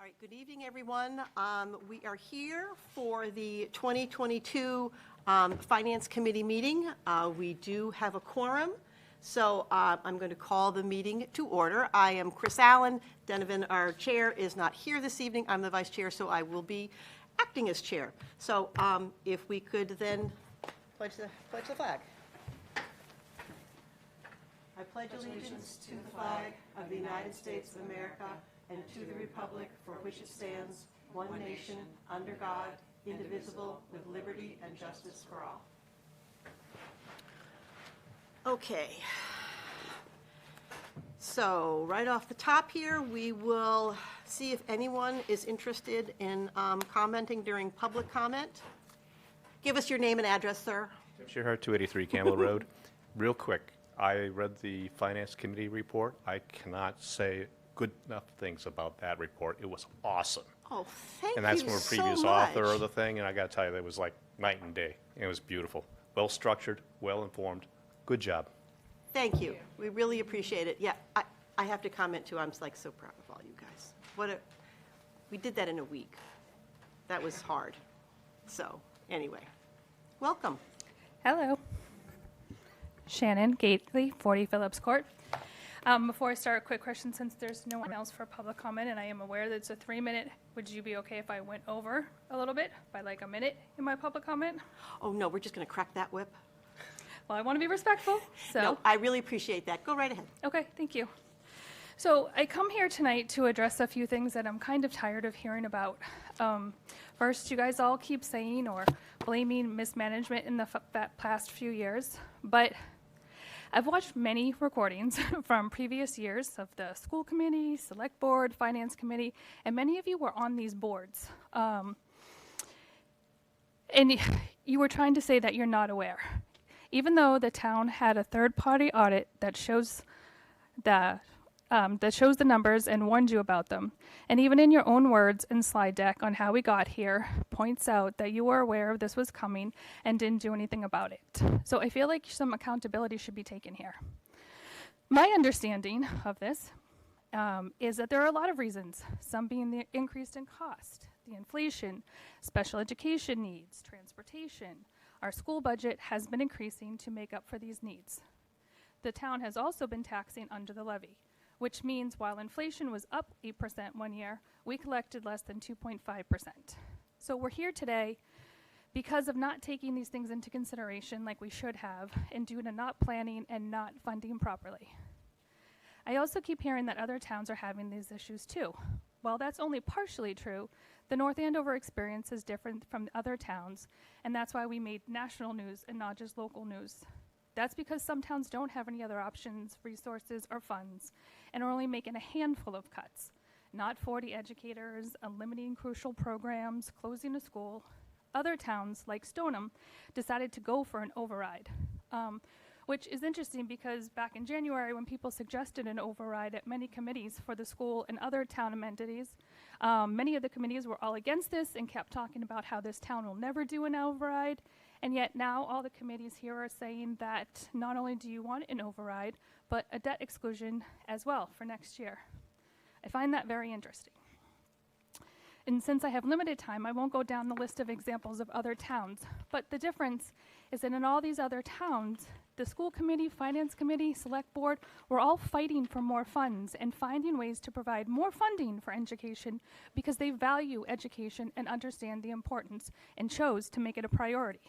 All right, good evening, everyone. We are here for the 2022 Finance Committee meeting. We do have a quorum, so I'm going to call the meeting to order. I am Chris Allen. Donovan, our chair, is not here this evening. I'm the vice chair, so I will be acting as chair. So if we could then pledge the flag. I pledge allegiance to the flag of the United States of America and to the republic for which it stands, one nation, under God, indivisible, with liberty and justice for all. Okay. So right off the top here, we will see if anyone is interested in commenting during public comment. Give us your name and address, sir. Shearhart, 283 Campbell Road. Real quick, I read the Finance Committee report. I cannot say good enough things about that report. It was awesome. Oh, thank you And that's from a so previous much. author of the thing, and I got to tell you, it was like night and day. It was beautiful. Well-structured, well-informed. Good job. Thank you. We really appreciate it. Yeah, I have to comment too. I'm like so proud of all you guys. We did that in a week. That was hard. So anyway, welcome. Hello. Shannon Gately, 40 Phillips Court. Before I start, a quick question, since there's no one else for public comment, and I am aware that it's a 3-minute, would you be okay if I went over a little bit by like a minute in my public comment? Oh, no, we're just going to crack that whip. Well, I want to be respectful, so. No, I really appreciate that. Go right ahead. Okay, thank you. So I come here tonight to address a few things that I'm kind of tired of hearing about. First, you guys all keep saying or blaming mismanagement in the past few years, but I've watched many recordings from previous years of the school committee, select board, finance committee, and many of you were on these boards. And you were trying to say that you're not aware. Even though the town had a third-party audit that shows the numbers and warned you about them, and even in your own words and slide deck on how we got here, points out that you were aware of this was coming and didn't do anything about it. So I feel like some accountability should be taken here. My understanding of this is that there are a lot of reasons, some being the increase in cost, the inflation, special education needs, transportation. Our school budget has been increasing to make up for these needs. The town has also been taxing under the levy, which means while inflation was up 8% one year, we collected less than 2.5%. So we're here today because of not taking these things into consideration like we should have, and due to not planning and not funding properly. I also keep hearing that other towns are having these issues too. While that's only partially true, the North Andover experience is different from other towns, and that's why we made national news and not just local news. That's because some towns don't have any other options, resources, or funds, and are only making a handful of cuts. Not 40 educators, eliminating crucial programs, closing a school. Other towns, like Stoneham, decided to go for an override, which is interesting because back in January when people suggested an override at many committees for the school and other town entities, many of the committees were all against this and kept talking about how this town will never do an override. And yet now all the committees here are saying that not only do you want an override, but a debt exclusion as well for next year. I find that very interesting. And since I have limited time, I won't go down the list of examples of other towns. But the difference is that in all these other towns, the school committee, finance committee, select board, were all fighting for more funds and finding ways to provide more funding for education because they value education and understand the importance and chose to make it a priority.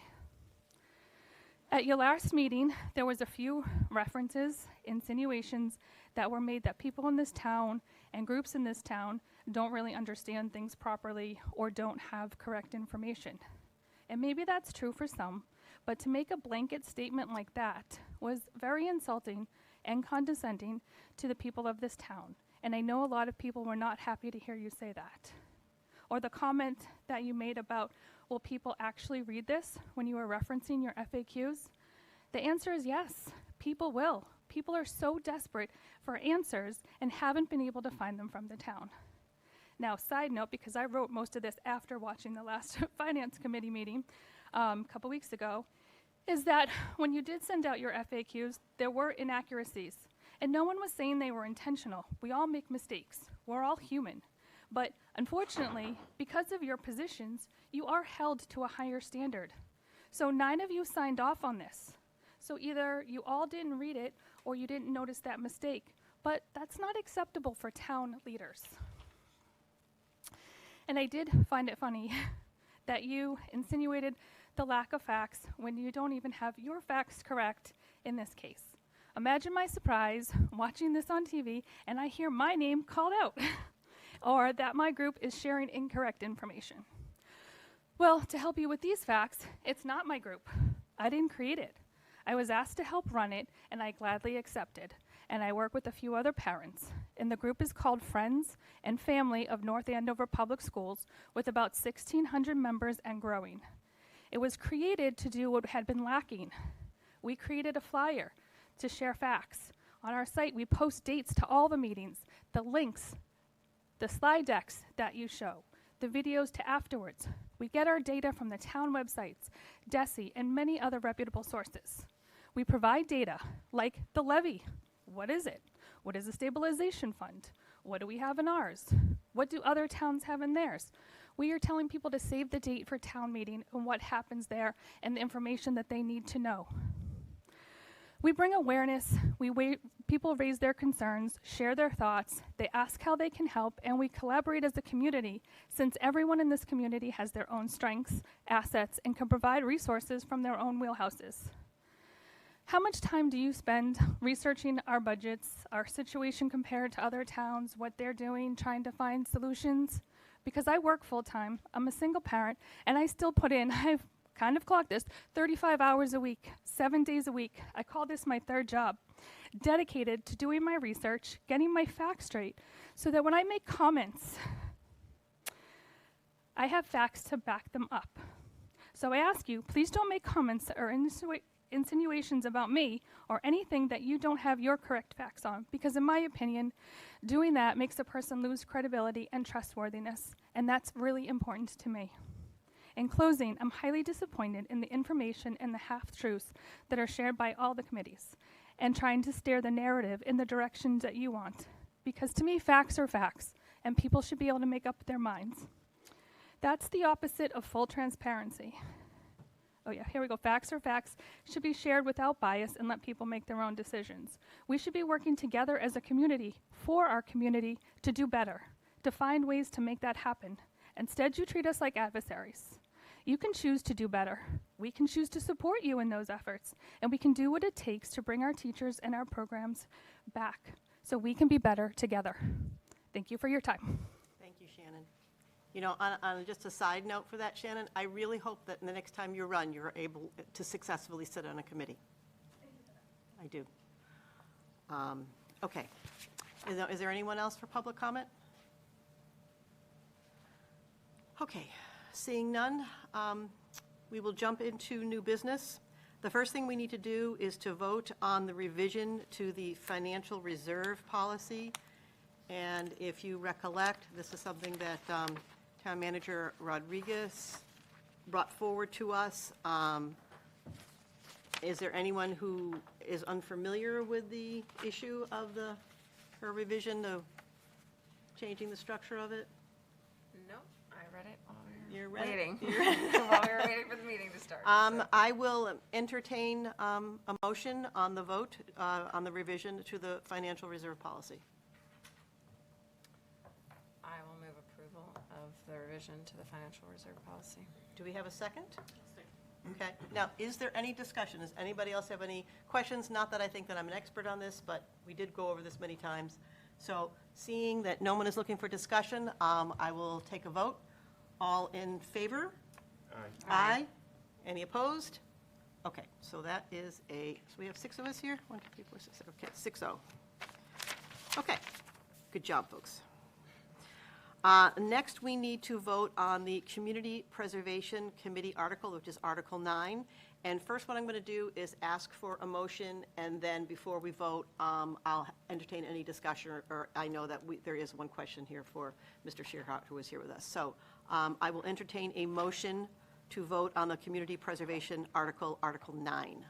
At your last meeting, there was a few references, insinuations that were made that people in this town and groups in this town don't really understand things properly or don't have correct information. And maybe that's true for some, but to make a blanket statement like that was very insulting and condescending to the people of this town. And I know a lot of people were not happy to hear you say that. Or the comment that you made about, will people actually read this when you were referencing your FAQs? The answer is yes, people will. People are so desperate for answers and haven't been able to find them from the town. Now, side note, because I wrote most of this after watching the last Finance Committee meeting a couple weeks ago, is that when you did send out your FAQs, there were inaccuracies. And no one was saying they were intentional. We all make mistakes. We're all human. But unfortunately, because of your positions, you are held to a higher standard. So 9 of you signed off on this. So either you all didn't read it or you didn't notice that mistake. But that's not acceptable for town leaders. And I did find it funny that you insinuated the lack of facts when you don't even have your facts correct in this case. Imagine my surprise watching this on TV and I hear my name called out or that my group is sharing incorrect information. Well, to help you with these facts, it's not my group. I didn't create it. I was asked to help run it and I gladly accepted. And I work with a few other parents. And the group is called Friends and Family of North Andover Public Schools with about 1,600 members and growing. It was created to do what had been lacking. We created a flyer to share facts. On our site, we post dates to all the meetings, the links, the slide decks that you show, the videos to afterwards. We get our data from the town websites, DESE, and many other reputable sources. We provide data like the levy. What is it? What is a stabilization fund? What do we have in ours? What do other towns have in theirs? We are telling people to save the date for town meeting and what happens there and the information that they need to know. We bring awareness, people raise their concerns, share their thoughts, they ask how they can help, and we collaborate as a community since everyone in this community has their own strengths, assets, and can provide resources from their own wheelhouses. How much time do you spend researching our budgets, our situation compared to other towns, what they're doing, trying to find solutions? Because I work full-time, I'm a single parent, and I still put in, I've kind of clocked this, 35 hours a week, 7 days a week. I call this my third job, dedicated to doing my research, getting my facts straight, so that when I make comments, I have facts to back them up. So I ask you, please don't make comments or insinuations about me or anything that you don't have your correct facts on, because in my opinion, doing that makes a person lose credibility and trustworthiness, and that's really important to me. In closing, I'm highly disappointed in the information and the half-truths that are shared by all the committees and trying to steer the narrative in the direction that you want. Because to me, facts are facts, and people should be able to make up their minds. That's the opposite of full transparency. Oh yeah, here we go. Facts are facts should be shared without bias and let people make their own decisions. We should be working together as a community for our community to do better, to find ways to make that happen. Instead, you treat us like adversaries. You can choose to do better. We can choose to support you in those efforts, and we can do what it takes to bring our teachers and our programs back so we can be better together. Thank you for your time. Thank you, Shannon. You know, on just a side note for that, Shannon, I really hope that the next time you run, you're able to successfully sit on a committee. I do. Okay. Is there anyone else for public comment? Okay. Seeing none, we will jump into new business. The first thing we need to do is to vote on the revision to the financial reserve policy. And if you recollect, this is something that Town Manager Rodriguez brought forward to us. Is there anyone who is unfamiliar with the issue of her revision, of changing the structure of it? No, I read it while You're we were ready? waiting. While we were waiting for the meeting to start. So. I will entertain a motion on the vote, on the revision to the financial reserve policy. I will move approval of the revision to the financial reserve policy. Do we have a second? Okay. Now, is there any discussion? Does anybody else have any questions? Not that I think that I'm an expert on this, but we did go over this many times. So seeing that no one is looking for discussion, I will take a vote. All in favor? Aye. Aye. Any opposed? Okay, so that is so we have 6 of us here? 1, 2, 3, 4, 6, okay, 6-0. Okay, good job, folks. Next, we need to vote on the Community Preservation Committee article, which is Article 9. And first, what I'm going to do is ask for a motion, and then before we vote, I'll entertain any discussion, or I know that there is one question here for Mr. Shearhart, who is here with us. So I will entertain a motion to vote on the Community Preservation article, Article 9.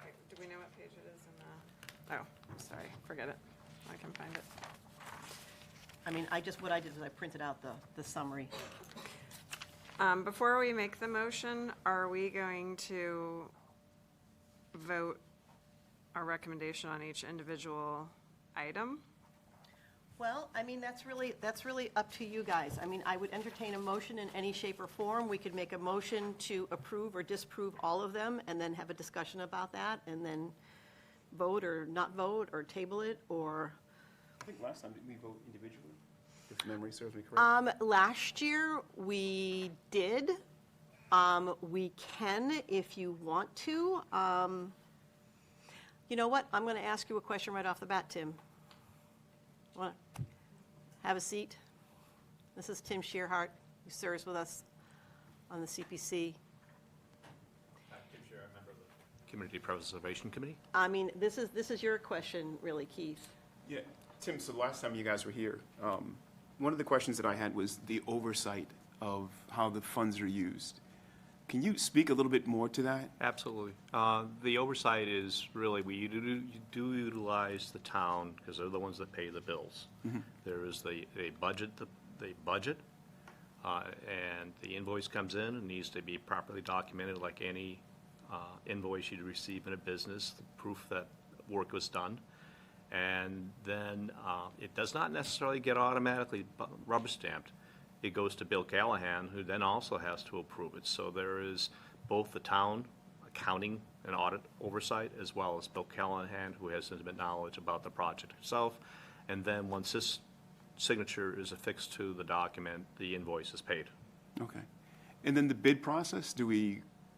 Wait, do we know what page it is in the? Oh, I'm sorry. Forget it. I can find it. I mean, what I did was I printed out the summary. Before we make the motion, are we going to vote our recommendation on each individual item? Well, I mean, that's really up to you guys. I mean, I would entertain a motion in any shape or form. We could make a motion to approve or disapprove all of them, and then have a discussion about that, and then vote or not vote, or table it, or, I think last time, didn't we vote individually? If memory serves me correct. last year, we did. We can if you want to. You know what? I'm going to ask you a question right off the bat, Tim. Want to have a seat? This is Tim Shearhart, who serves with us on the CPC. Tim Shear, a member of the Community Preservation Committee. I mean, this is your question, really, Keith. Yeah, Tim, so last time you guys were here, one of the questions that I had was the oversight of how the funds are used. Can you speak a little bit more to that? Absolutely. The oversight is really, we do utilize the town, because they're the ones that pay the bills. There is they budget, and the invoice comes in and needs to be properly documented like any invoice you'd receive in a business, the proof that work was done. And then it does not necessarily get automatically rubber stamped. It goes to Bill Callahan, who then also has to approve it. So there is both the town accounting and audit oversight, as well as Bill Callahan, who has intimate knowledge about the project itself. And then once his signature is affixed to the document, the invoice is paid. Okay. And then the bid process,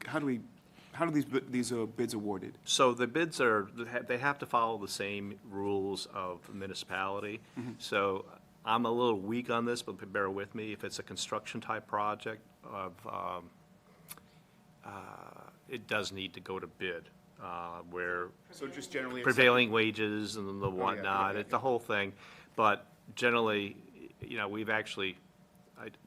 how do these bids awarded? So the bids they have to follow the same rules of the municipality. So I'm a little weak on this, but bear with me. If it's a construction type project it does need to go to bid, where So just generally. prevailing wages and the whatnot, yeah. it's the whole thing. But generally,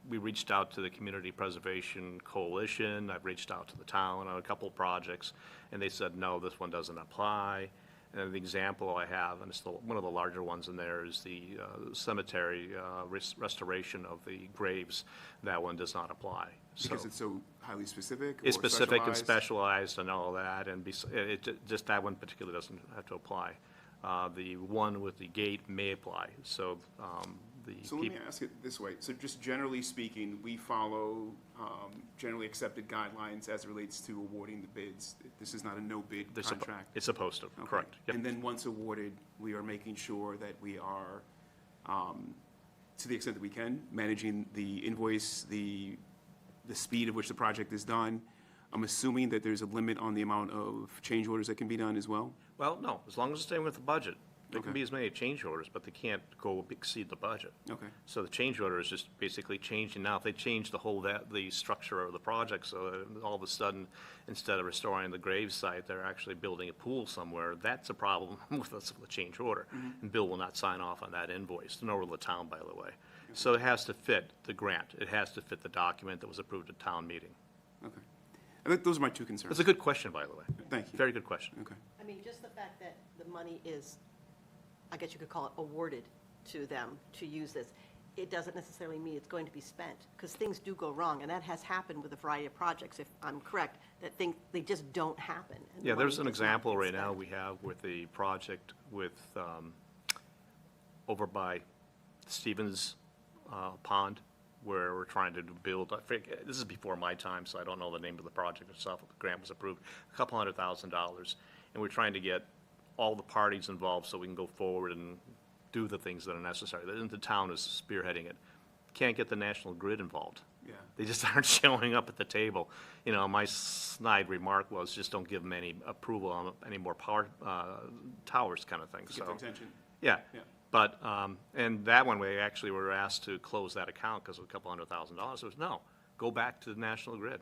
we reached out to the Community Preservation Coalition, I've reached out to the town on a couple of projects, and they said, no, this one doesn't apply. And the example I have, and it's one of the larger ones in there, is the cemetery restoration of the graves. That one does not apply. Because it's so highly specific? It's or specific and specialized? specialized and all that, and just that one particularly doesn't have to apply. The one with the gate may apply, so So let me ask it this way. So just generally speaking, we follow generally accepted guidelines as it relates to awarding the bids. This is not a no-bid contract? It's supposed to, Okay. correct. Yep. And then once awarded, we are making sure that we are, to the extent that we can, managing the invoice, the speed at which the project is done. I'm assuming that there's a limit on the amount of change orders that can be done as well? Well, no, as long as it's staying with the budget. There can Okay. be as many change orders, but they can't go exceed the budget. Okay. So the change order is just basically changing. Now, if they change the structure of the project, so all of a sudden, instead of restoring the grave site, they're actually building a pool somewhere, that's a problem with the change order. And Bill will not sign off on that invoice, nor will the town, by the way. So it has to fit the grant. It has to fit the document that was approved at town meeting. Okay. I think those are my two concerns. That's a good question, by the way. Thank you. Very good question. Okay. I mean, just the fact that the money is, I guess you could call it awarded to them to use this, it doesn't necessarily mean it's going to be spent, because things do go wrong, and that has happened with a variety of projects, if I'm correct, that they just don't happen. and the Yeah, there's money an does not example get right now spent. we have with the project with, over by Stevens Pond, where we're trying to build, this is before my time, so I don't know the name of the project itself, the grant was approved, $200,000, and we're trying to get all the parties involved so we can go forward and do the things that are necessary. The town is spearheading it. Can't get the National Grid involved. Yeah. They just aren't showing up at the table. You know, my snide remark was, just don't give them any approval on any more power towers kind of thing, To so. get the attention. Yeah. Yeah. But, and that one, we actually were asked to close that account because of a couple $100,000. It was, no, go back to the National Grid.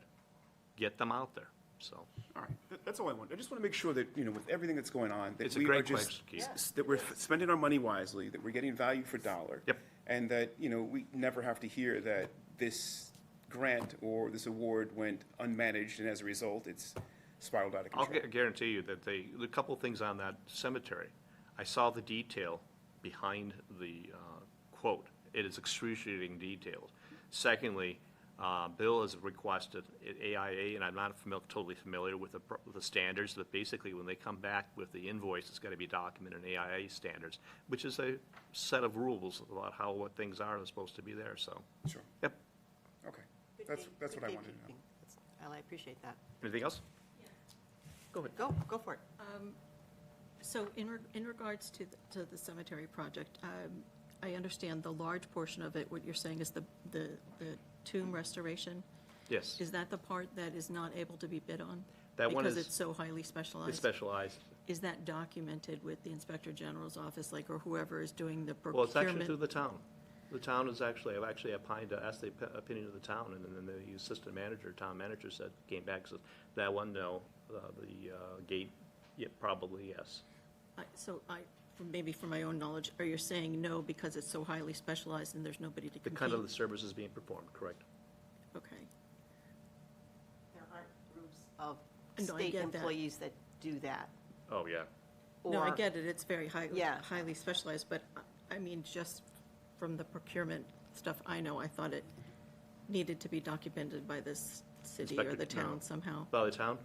Get them out there, so. All right, that's all I want. I just want to make sure that, with everything that's going on, that It's a we are great just, question, Keith. that we're spending our money wisely, that we're getting value for dollar. Yep. And that, we never have to hear that this grant or this award went unmanaged, and as a result, it's spiraled out of I'll control. guarantee you that the couple things on that cemetery, I saw the detail behind the quote, It is excruciating detailed. Secondly, Bill has requested at AIA, and I'm not totally familiar with the standards, but basically when they come back with the invoice, it's got to be documented in AIA standards, which is a set of rules about what things are supposed to be there, so. Sure. Yep. Okay. That's what I wanted to know. I appreciate that. Anything else? Go ahead. Go for it. So in regards to the cemetery project, I understand the large portion of it, what you're saying is the tomb restoration? Yes. Is that the part that is not able to be bid on? That one Because is- it's so highly specialized? It's specialized. Is that documented with the Inspector General's office, like, or whoever is doing the Well, it's actually procurement? through the town. The town is actually, I've actually opined to ask the opinion of the town, and then the assistant manager, town manager said, came back, said, that one, no, the gate, yeah, probably, yes. Maybe for my own knowledge, are you saying no because it's so highly specialized and there's nobody to The compete? kind of the service is being performed, correct? Okay. There aren't groups of No, I state get that. employees that do that. Oh, yeah. No, I Or- get it, it's very Yeah. highly specialized, but I mean, just from the procurement stuff I know, I thought it needed to be documented by this city or Inspector the General. town somehow. By the town?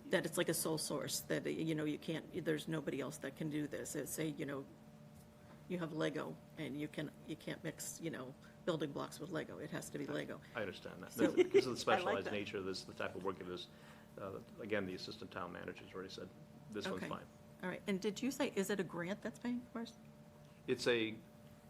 That it's like a sole source, that, you can't, there's nobody else that can do this. It's say, you have Lego, and you can't mix, building blocks with Lego. It has to be Lego. I understand that. So- Because of the I like specialized that. nature of this, the type of work it is, again, the assistant town manager's already said, this one's Okay. fine. All right, and did you say, is it a grant that's paying for us? It's a,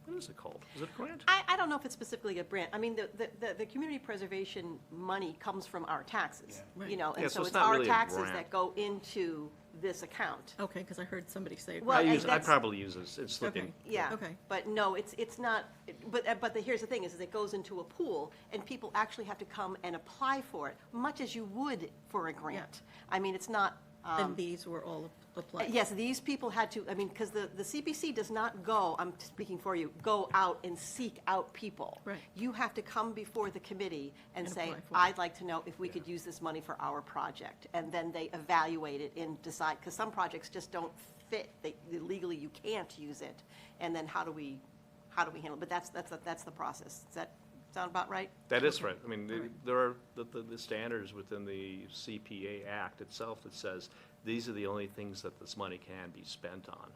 what is it called? Is it a grant? I don't know if it's specifically a grant. I mean, the community preservation money comes from our taxes, Right. you know, Yeah, and so so it's it's not our really a taxes grant. that go into this account. Okay, because I heard somebody say. Well, I and that's- probably use this, it's slipping. Okay. Yeah. Okay. But no, it's not, but here's the thing, is it goes into a pool, and people actually have to come and apply for it, much as you would for a grant. I mean, it's not. And these were all applied? Yes, these people had to, I mean, because the CPC does not go, I'm speaking for you, go out and seek out people. Right. You have to come before the committee and And say, apply for it. I'd like to know if we could use this money for our project. And then they evaluate it and decide, because some projects just don't fit, legally you can't use it. And then how do we handle it? But that's the process. Does that sound about right? That is right. I mean, Alright. there are the standards within the CPA Act itself that says these are the only things that this money can be spent on.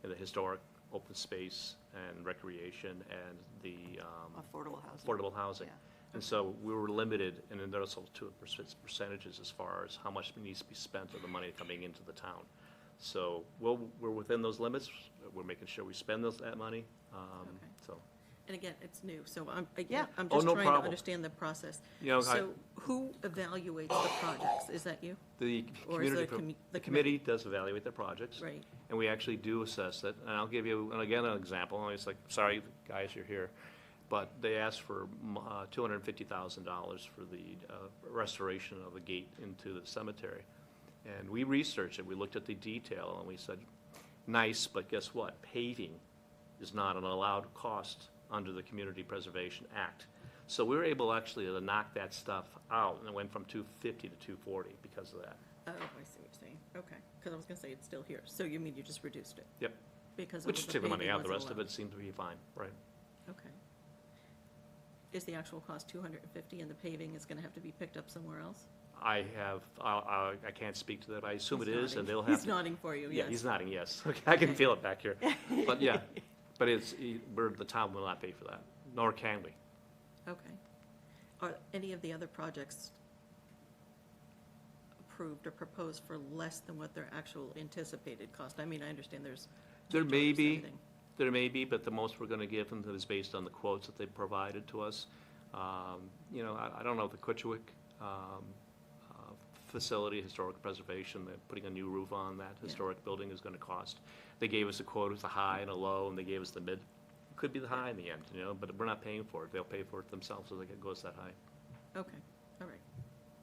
In the historic, open space, and recreation, and the Affordable housing. affordable housing. Yeah. And so we were limited, and then there's also two percentages as far as how much needs to be spent of the money coming into the town. So we're within those limits. We're making sure we spend that money. Okay. So. And again, it's new, so Yeah. I'm Oh, just no trying to problem. understand the process. You know, So who evaluates the projects? Is that you? The Or is community, the commi- the committee does evaluate their projects. Right. And we actually do assess it, and I'll give you, and again, an example, and it's like, sorry, guys, you're here, but they asked for $250,000 for the restoration of the gate into the cemetery. And we researched it, we looked at the detail, and we said, nice, but guess what? Paving is not an allowed cost under the Community Preservation Act. So we were able actually to knock that stuff out, and it went from 250 to 240 because of that. Oh, I see what you're saying. Okay, because I was gonna say it's still here. So you mean you just reduced it? Yep. Because Which the took the money paving out, the wasn't rest of allowed. it seemed to be fine, right? Okay. Is the actual cost 250 and the paving is gonna have to be picked up somewhere else? I can't speak to that, I assume it He's is, and nodding. they'll have to. He's nodding for you, Yeah, yes. he's nodding, yes. Okay, I can feel it back here. But yeah, but the town will not pay for that, nor can we. Okay. Are any of the other projects approved or proposed for less than what their actual anticipated cost? I mean, I understand there's. There change may orders, be, everything. there may be, but the most we're gonna give them is based on the quotes that they provided to us. You know, I don't know if the Kutchwick facility, historic preservation, they're putting a new roof on that historic building is gonna cost. They gave us a quote, it was a high and a low, and they gave us the mid. Could be the high in the end, you know, but we're not paying for it. They'll pay for it themselves if it goes that high. Okay, all right.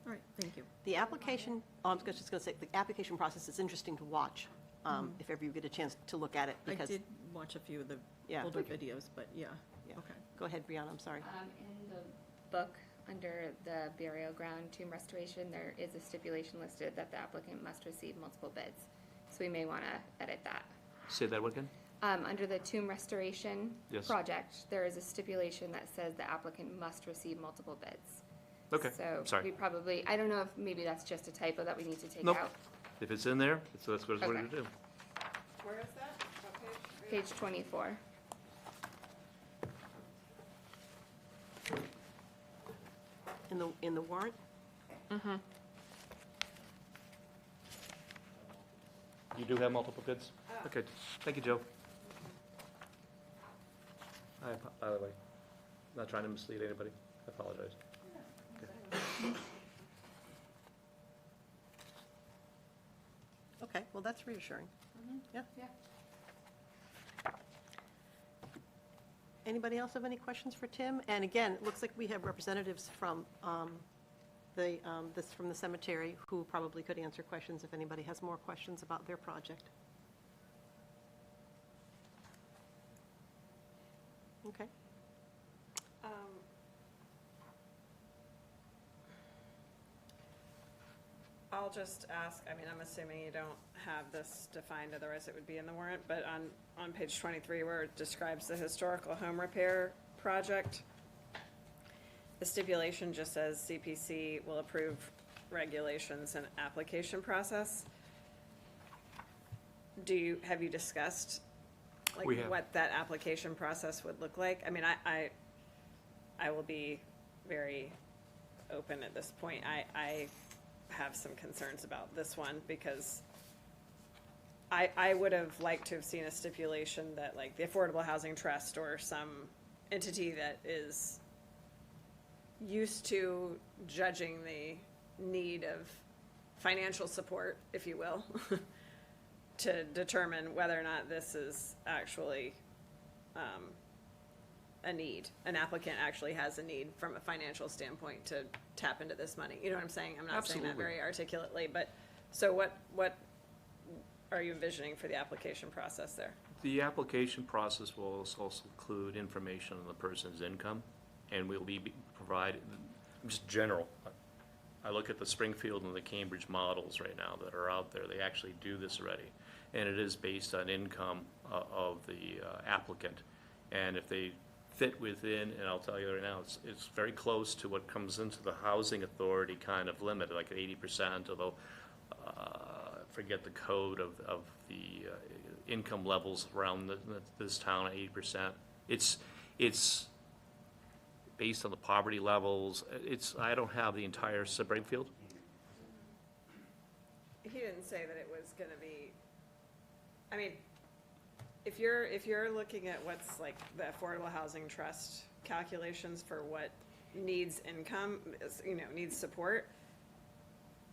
All right, thank you. The application, just going to say, the application process is interesting to watch, if ever you get a chance to look at it, I because. did watch a few of the Yeah. older videos, but yeah, Yeah. okay. Go ahead, Brianna, I'm sorry. In the book, under the burial ground tomb restoration, there is a stipulation listed that the applicant must receive multiple bids. So we may want to edit that. Say that again? Under the tomb restoration Yes. project, there is a stipulation that says the applicant must receive multiple bids. Okay, So we sorry. probably, I don't know if maybe that's just a typo that we need to take Nope. out. If it's in there, that's what it's going Okay. to do. Where is that? What page? Page 24. In the warrant? You do have multiple bids? Okay, thank you, Joe. By the way, not trying to mislead anybody, I apologize. Okay, well, that's reassuring. Yeah. Yeah. Anybody else have any questions for Tim? And again, it looks like we have representatives from from the cemetery who probably could answer questions if anybody has more questions about their project. Okay. I'll just ask, I mean, I'm assuming you don't have this defined, otherwise it would be in the warrant, but on page 23 where it describes the historical home repair project, the stipulation just says CPC will approve regulations and application process. Have you discussed, like, We have. what that application process would look like? I mean, I will be very open at this point. I have some concerns about this one because I would have liked to have seen a stipulation that, like, the Affordable Housing Trust or some entity that is used to judging the need of financial support, if you will, to determine whether or not this is actually a need. An applicant actually has a need from a financial standpoint to tap into this money. You know what I'm saying? I'm not saying that Absolutely. very articulately, but, so what are you envisioning for the application process there? The application process will also include information on the person's income, and will be provided, just general. I look at the Springfield and the Cambridge models right now that are out there, they actually do this already. And it is based on income of the applicant. And if they fit within, and I'll tell you right now, it's very close to what comes into the housing authority kind of limit, like 80%, although forget the code of the income levels around this town at 80%. It's based on the poverty levels. I don't have the entire Springfield. He didn't say that it was gonna be, I mean, if you're looking at what's like the Affordable Housing Trust calculations for what needs income, needs support,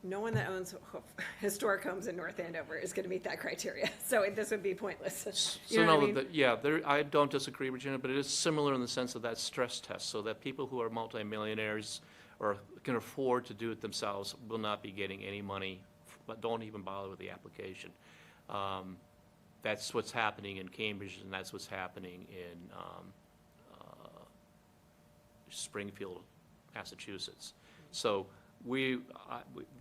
no one that owns historic homes in North Andover is gonna meet that criteria, so this would be pointless. You So know what I no, mean? yeah, I don't disagree, Regina, but it is similar in the sense of that stress test, so that people who are multimillionaires or can afford to do it themselves will not be getting any money, but don't even bother with the application. That's what's happening in Cambridge, and that's what's happening in Springfield, Massachusetts. So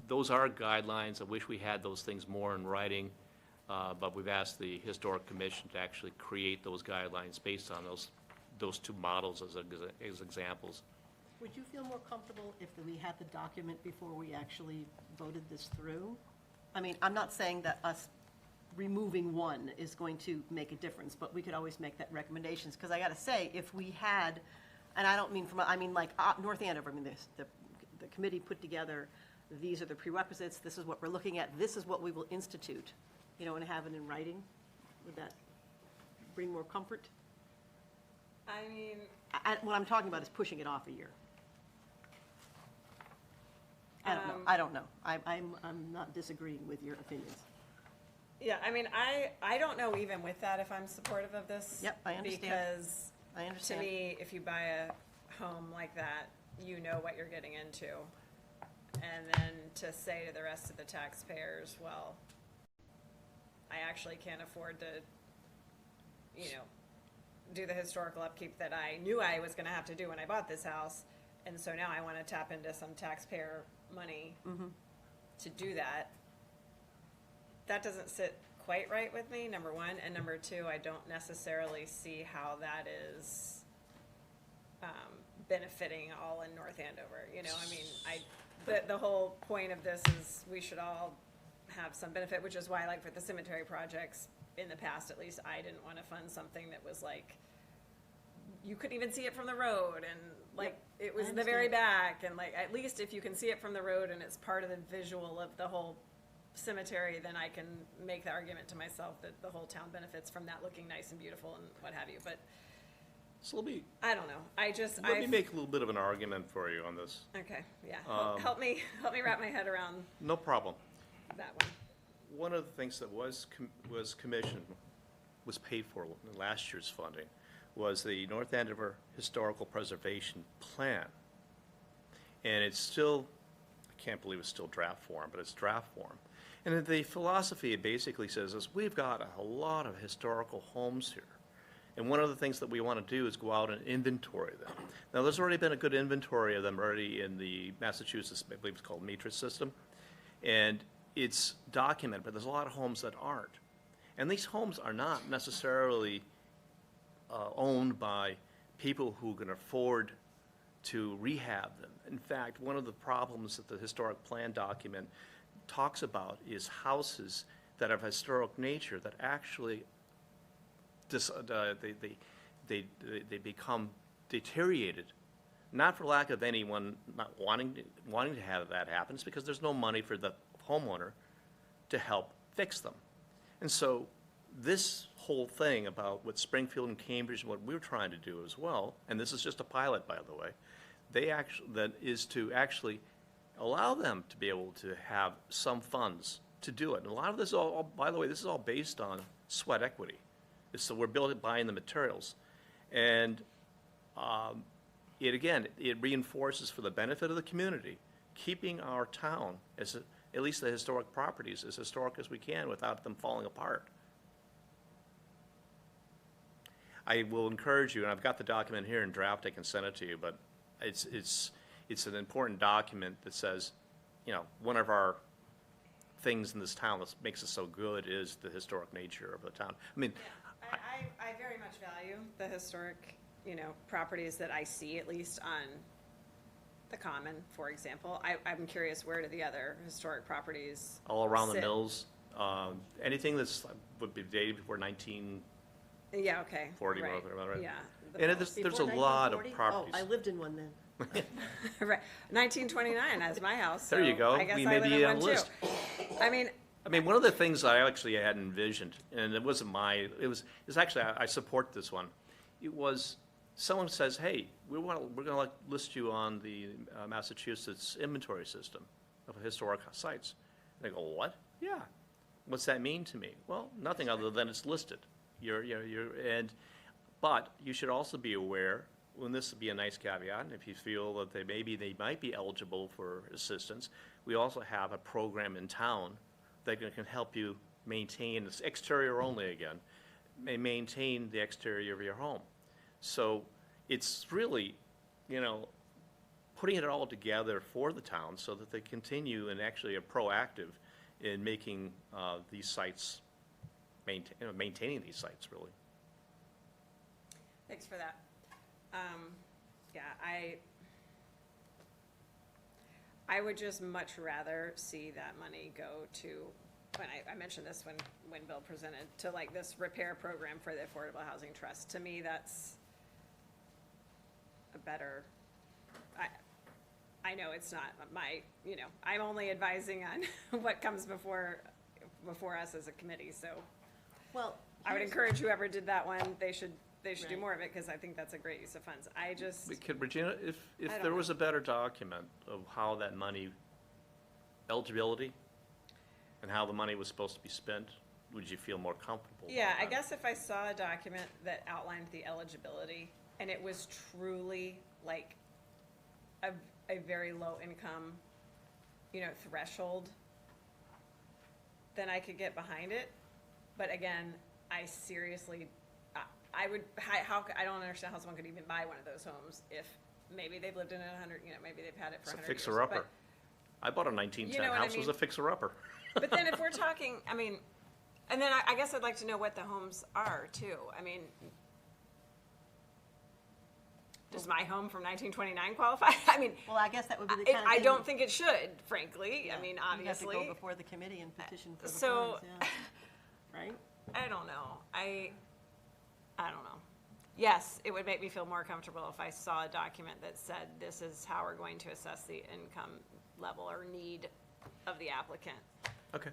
those are guidelines. I wish we had those things more in writing, but we've asked the Historic Commission to actually create those guidelines based on those two models as examples. Would you feel more comfortable if we had the document before we actually voted this through? I mean, I'm not saying that us removing one is going to make a difference, but we could always make that recommendations, because I gotta say, if we had, and I don't mean like North Andover, I mean, the committee put together, these are the prerequisites, this is what we're looking at, this is what we will institute, and have it in writing, would that bring more comfort? I mean, What I'm talking about is pushing it off a year. I don't know. I'm not disagreeing with your opinions. yeah, I mean, I don't know even with that if I'm supportive of this. Yep, I understand. Because I to understand. me, if you buy a home like that, you know what you're getting into. And then to say to the rest of the taxpayers, well, I actually can't afford to, do the historical upkeep that I knew I was gonna have to do when I bought this house. And so now I wanna tap into some taxpayer money to do that. That doesn't sit quite quite right with me, number one, and number two, I don't necessarily see how that is benefiting all in North Andover, you know, I mean, the whole point of this is we should all have some benefit, which is why, like, for the cemetery projects, in the past, at least, I didn't want to fund something that was like, you couldn't even see it from the road, and like, it was in the very back, and like, at least if you can see it from the road and it's part of the visual of the whole cemetery, then I can make the argument to myself that the whole town benefits from that looking nice and beautiful and what have you, but So let me I don't know, let me make a little bit of an argument for you on this. okay, yeah, help me wrap my head around No problem. that one. One of the things that was commissioned, was paid for in last year's funding, was the North Andover Historical Preservation Plan. And it's still, I can't believe it's still draft form, but it's draft form. And the philosophy it basically says is we've got a lot of historical homes here. And one of the things that we want to do is go out and inventory them. Now, there's already been a good inventory of them already in the Massachusetts, I believe it's called Matrix system. And it's documented, but there's a lot of homes that aren't. And these homes are not necessarily owned by people who can afford to rehab them. In fact, one of the problems that the historic plan document talks about is houses that are of historic nature that actually they become deteriorated, not for lack of anyone not wanting to have that happen. It's because there's no money for the homeowner to help fix them. And so this whole thing about what Springfield and Cambridge and what we're trying to do as well, and this is just a pilot, by the way, that is to actually allow them to be able to have some funds to do it. And a lot of this by the way, this is all based on sweat equity. So we're buying the materials. And it reinforces for the benefit of the community, keeping our town, at least the historic properties, as historic as we can without them falling apart. I will encourage you, and I've got the document here in draft, I can send it to you, but it's an important document that says, you know, one of our things in this town that makes us so good is the historic nature of the town. I mean, I very much value the historic, you know, properties that I see, at least on the Common, for example. I'm curious, where do the other historic properties all around the sit? mills, anything that's would be dated before 1940, Yeah, okay. right. Right. Yeah. And there's a lot of 1940? properties. Oh, I lived in one then. Right. 1929, that's my house. There you so go. I guess We I may live be in on one the too. list. I mean, one of the things I actually had envisioned, and it wasn't it's actually, I support this one. It was, someone says, hey, we're gonna list you on the Massachusetts inventory system of historic sites. And they go, what? Yeah. What's that mean to me? Well, nothing other than it's listed. But you should also be aware, and this would be a nice caveat, if you feel that they might be eligible for assistance, we also have a program in town that can help you maintain, it's exterior only again, maintain the exterior of your home. So it's really, you know, putting it all together for the town so that they continue and actually are proactive in making these sites, maintaining these sites, really. thanks for that. Yeah, I would just much rather see that money go to, when I mentioned this when Bill presented, to like this repair program for the Affordable Housing Trust. To me, that's a better, I know it's not my, you know, I'm only advising on what comes before us as a committee, so Well, I would here's- encourage whoever did that one, they should do Right. more of it, because I think that's a great use of funds. I just, Regina, if I don't there was know. a better document of how that money, eligibility, and how the money was supposed to be spent, would you feel more comfortable? yeah, about I that? guess if I saw a document that outlined the eligibility, and it was truly like a very low income, you know, threshold, then I could get behind it. But again, I seriously, I would, I don't understand how someone could even buy one of those homes if maybe they've lived in it 100, you know, maybe they've had it It's for a 100 years. fixer-upper. I bought a 1910 You know what I house, it was a mean? fixer-upper. But then if we're talking, I mean, And then I guess I'd like to know what the homes are too. I mean, does my home from 1929 qualify? I mean, Well, I guess that would be the kind of I thing. don't think it should, frankly. I mean, You'd have to obviously. go before the committee and petition for the So- funds, yeah. Right? I don't know. I don't know. Yes, it would make me feel more comfortable if I saw a document that said this is how we're going to assess the income level or need of the applicant, Okay.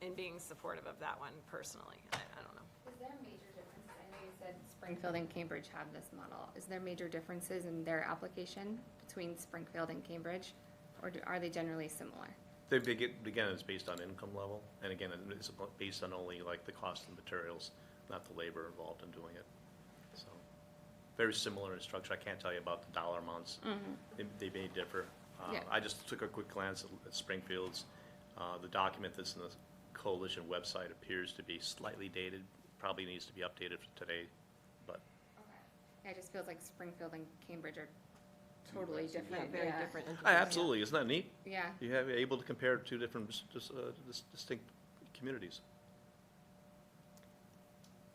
in being supportive of that one personally. I don't know. Is there major differences? I know you said Springfield and Cambridge have this model. Is there major differences in their application between Springfield and Cambridge? Or are they generally similar? They begin, again, it's based on income level, and again, it's based on only like the cost of materials, not the labor involved in doing it. So, very similar in structure. I can't tell you about the dollar amounts. They may differ. Yeah. I just took a quick glance at Springfield's. The document that's in the coalition website appears to be slightly dated, probably needs to be updated for today, but Yeah, it just feels like Springfield and Cambridge are totally Yeah, different. very different entities. absolutely, isn't that neat? Yeah. You have, you're able to compare two different distinct communities.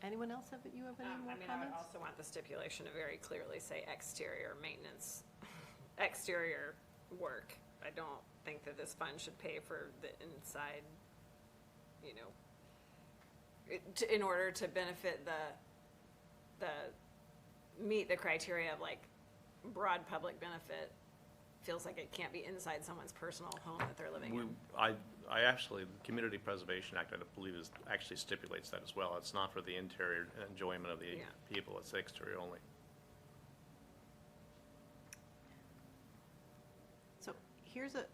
Anyone else have, you have any more I mean, I would comments? also want the stipulation to very clearly say exterior maintenance, exterior work. I don't think that this fund should pay for the inside, you know, in order to benefit meet the criteria of like broad public benefit, feels like it can't be inside someone's personal home that they're living in. I actually, the Community Preservation Act, I believe, actually stipulates that as well. It's not for the interior enjoyment of the Yeah. people, it's the exterior only. So here's a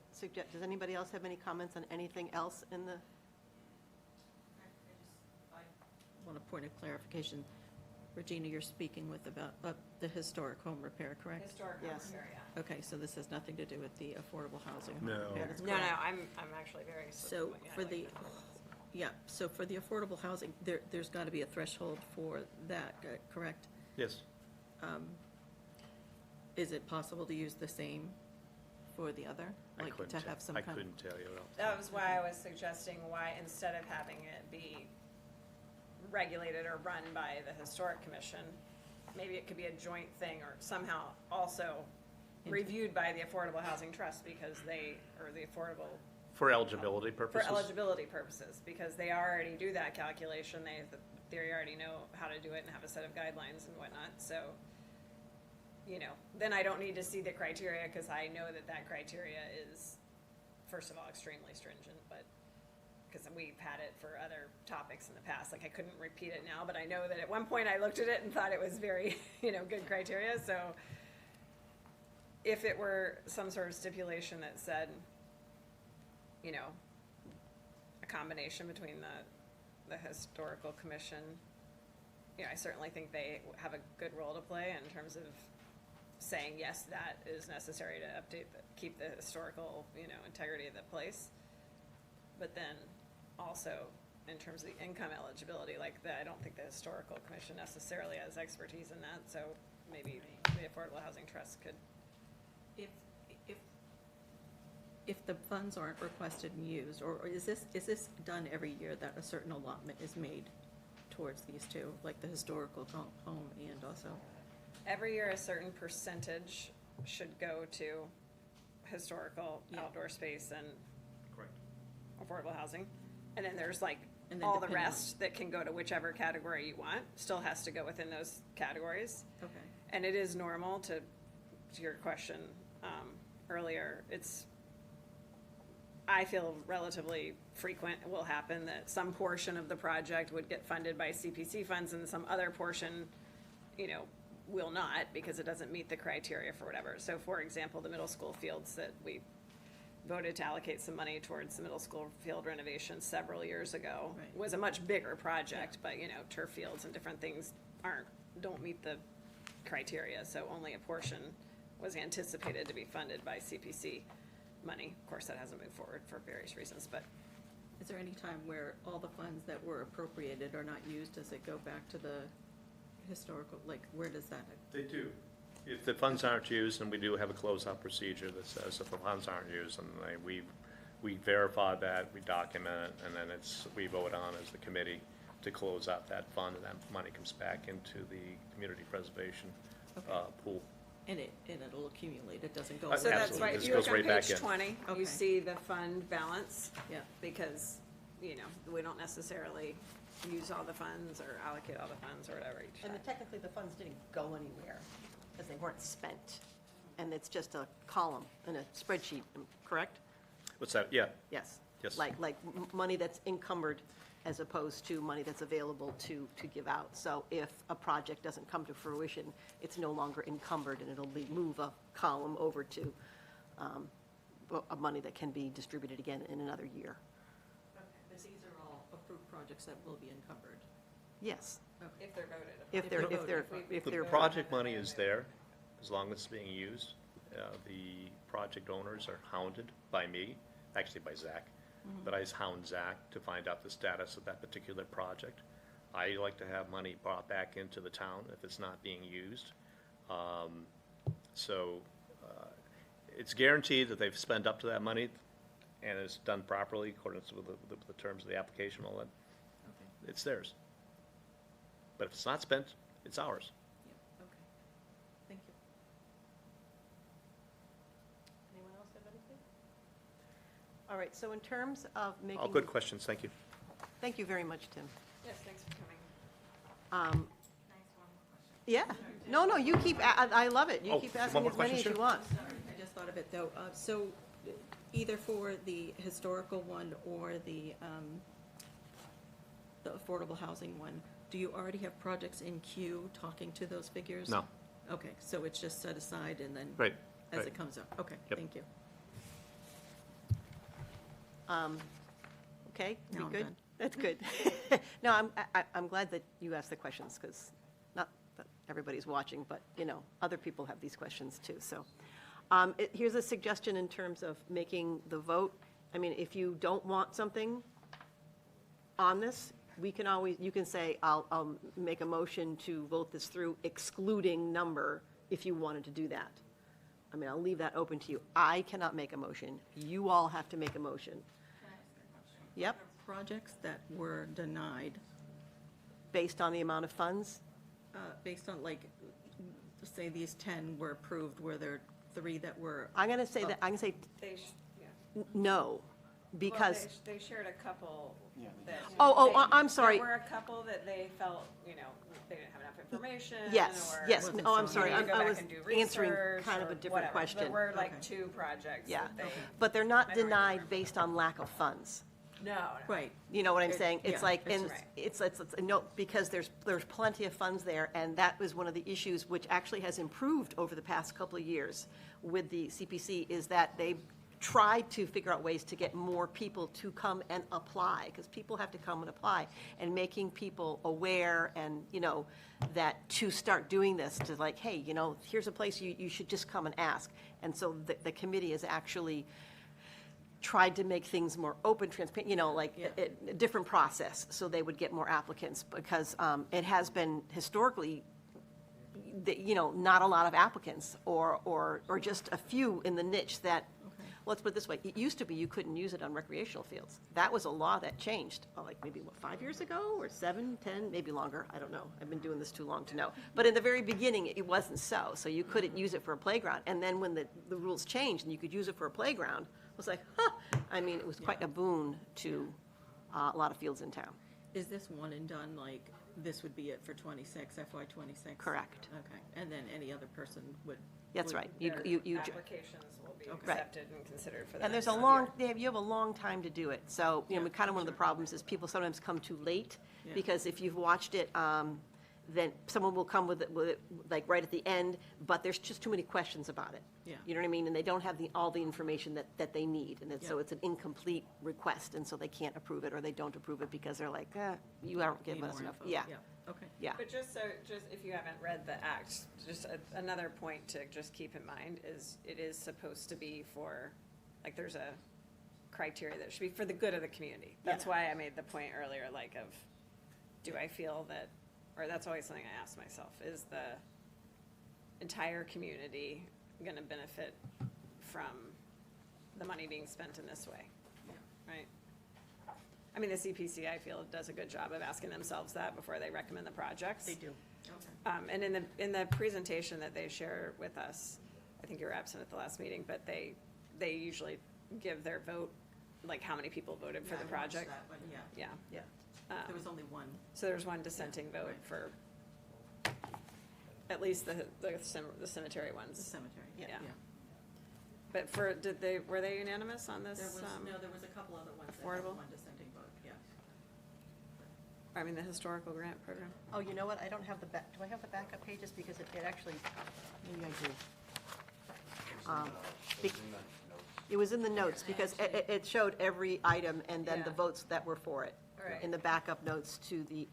does anybody else have any comments on anything else in the, Want a point of clarification. Regina, you're speaking with about the historic home repair, correct? Historic Yes. area. Okay, so this has nothing to do with the affordable housing home No. repair? That's No, no, correct. I'm actually very. So yeah, I for like the, that. yeah, so for the affordable housing, there's got to be a threshold for that, correct? Yes. Is it possible to use the same for the other? I Like couldn't to tell- have some I kind of? couldn't tell you. That was why I was suggesting why, instead of having it be regulated or run by the historic commission, maybe it could be a joint thing or somehow also reviewed by the Affordable Housing Trust because or the affordable, For eligibility for purposes? eligibility purposes, because they already do that calculation, they already know how to do it and have a set of guidelines and whatnot, so, you know, then I don't need to see the criteria, because I know that criteria is, first of all, extremely stringent, but, because we've had it for other topics in the past, like I couldn't repeat it now, but I know that at one point I looked at it and thought it was very, good criteria, so if it were some sort of stipulation that said, a combination between the historical commission, I certainly think they have a good role to play in terms of saying, yes, that is necessary to keep the historical, integrity of the place. But then also, in terms of the income eligibility, I don't think the historical commission necessarily has expertise in that, so maybe the Affordable Housing Trust could. If the funds aren't requested and used, or is this done every year that a certain allotment is made towards these two, like the historical home and also? Every year, a certain percentage should go to historical, Yeah. outdoor space, and Correct. affordable housing. And then there's And then all the depending on- rest that can go to whichever category you want, still has to go within those categories. Okay. And it is normal to your question earlier, I feel relatively frequent will happen that some portion of the project would get funded by CPC funds and some other portion, will not because it doesn't meet the criteria for whatever. So for example, the middle school fields that we voted to allocate some money towards the middle school field renovation several years ago Right. was a much bigger project, but turf fields and different things don't meet the criteria, so only a portion was anticipated to be funded by CPC money. Of course, that hasn't moved forward for various reasons, but Is there any time where all the funds that were appropriated are not used? Does it go back to the historical, where does that? They do. If the funds aren't used, and we do have a closeout procedure that says if the funds aren't used, and we we verify that, we document it, and then we vote on as the committee to close out that fund, and that money comes back into the community preservation pool. And it'll accumulate, it doesn't go. So that's Absolutely. why, This if you look goes on right back page in. 20, Okay. you see the fund balance. Yeah. Because, we don't necessarily use all the funds or allocate all the funds or whatever each time. And technically, the funds didn't go anywhere, because they weren't spent. And it's just a column in a spreadsheet, correct? What's that? Yeah, Yes. Yes. Like money that's encumbered as opposed to money that's available to give out. So if a project doesn't come to fruition, it's no longer encumbered, and it'll move a column over to a money that can be distributed again in another year. These are all approved projects that will be encumbered. Yes. If they're voted upon. If the they're, project money is there, as long as it's being used. The project owners are hounded by me, actually by Zach, but I hound Zach to find out the status of that particular project. I like to have money brought back into the town if it's not being used. It's guaranteed that they've spent up to that money, and it's done properly according to the terms of the application, all that. Okay. It's theirs. But if it's not spent, it's ours. Yeah, okay. Thank you. anyone else have anything? All right, so in terms of making. All good questions, thank you. Thank you very much, Tim. Yes, thanks for coming. Yeah, no, you keep, I love it. You Oh, keep one asking more as many question, as you sure. want. I just thought of it, though. So either for the historical one or the affordable housing one, do you already have projects in queue talking to those figures? No. Okay, so it's just set aside and then. Right, As right. it comes up. Okay, Yep. thank you. Okay, we No, I'm good? done. That's good. No, I'm glad that you asked the questions, because not that everybody's watching, but, other people have these questions too, so. Here's a suggestion in terms of making the vote. I mean, if you don't want something on this, you can say, I'll make a motion to vote this through excluding number, if you wanted to do that. I mean, I'll leave that open to you. I cannot make a motion. You all have to make a motion. Yep, Projects that were denied, based on the amount of funds? based on say these 10 were approved, were there 3 that were? I'm going to say that, I'm going to say Yeah. no, because, Well, they shared a couple that. I'm sorry. There were a couple that they felt, they didn't have enough information. Yes, or yes, wasn't no, I'm so- sorry, they need to I go back was and do answering research kind of a or different whatever. question. There were Okay. 2 projects Yeah, that they. but they're not I don't denied remember. based on lack of funds. No. Right. You know what I'm It- saying? It's yeah, like, it's and just- it's no, because there's plenty of funds there, and that was one of the issues which actually has improved over the past couple of years with the CPC, is that they've tried to figure out ways to get more people to come and apply, because people have to come and apply, and making people aware and, that to start doing this, to like, hey, here's a place you should just come and ask. And so the committee has actually tried to make things more open, transparent, a different process, so they would get more applicants, because it has been historically, not a lot of applicants, or just a few in the niche that, let's put it this way, it used to be you couldn't use it on recreational fields. That was a law that changed, maybe 5 years ago, or 7, 10, maybe longer, I don't know. I've been doing this too long to know. But in the very beginning, it wasn't so you couldn't use it for a playground. And then when the rules changed and you could use it for a playground, it was like, I mean, it was quite a boon to a lot of fields in town. Is this one and done, this would be it for FY '26? Correct. Okay, and then any other person would? That's would- right. Their You applications will be Okay. Right. accepted and considered for the And there's a next long, year. you have a long time to do it. So, kind of one of the problems is people sometimes come too late, Yeah. because if you've watched it, then someone will come with it right at the end, but there's just too many questions about it. Yeah. You know what I mean? And they don't have all the information that they need, and so Yeah. it's an incomplete request, and so they can't approve it, or they don't approve it because they're like, you haven't Need given us more enough. info. Yeah, Okay. yeah. But just if you haven't read the act, just another point to just keep in mind is it is supposed to be for, there's a criteria that should be for the good of the community. That's why I made the point earlier, do I feel that, or that's always something I ask myself, is the entire community gonna benefit from the money being spent in this way? right? I mean, the CPC, I feel, does a good job of asking themselves that before they recommend the projects. They do. Okay. And in the presentation that they share with us, I think you were absent at the last meeting, but they usually give their vote, like how many people voted for Yeah, the I watched project. that one, yeah. Yeah. Yeah. There was only one. So there's one dissenting vote right. for at least the cemetery The ones. cemetery, Yeah. yeah. But were they unanimous on this? There was, no, there was a couple other ones that had affordable? one dissenting vote, yeah. I mean, the historical grant program. Oh, you know what, I don't have the back, do I have the backup pages, because it actually, maybe I do. Be- It was in the notes, because it showed every item and then the Yeah. votes that were for it. Right. In the backup notes to the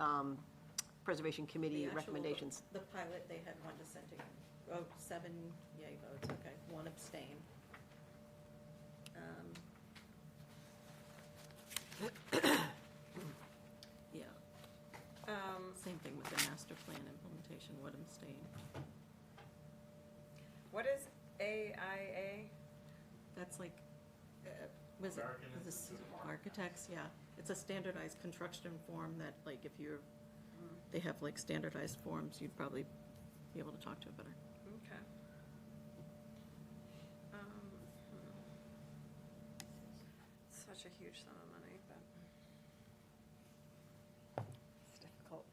Preservation Committee The actual- recommendations. The pilot, they had one dissenting, 7 yay votes, okay, 1 abstain. Yeah, same thing with the master plan implementation, 1 abstain. What is AIA? That's like, was it, this, architects, yeah. It's a standardized construction form that, like, if you're, they have like standardized forms, you'd probably be able to talk to it better. Okay. Such a huge sum of money, but it's difficult.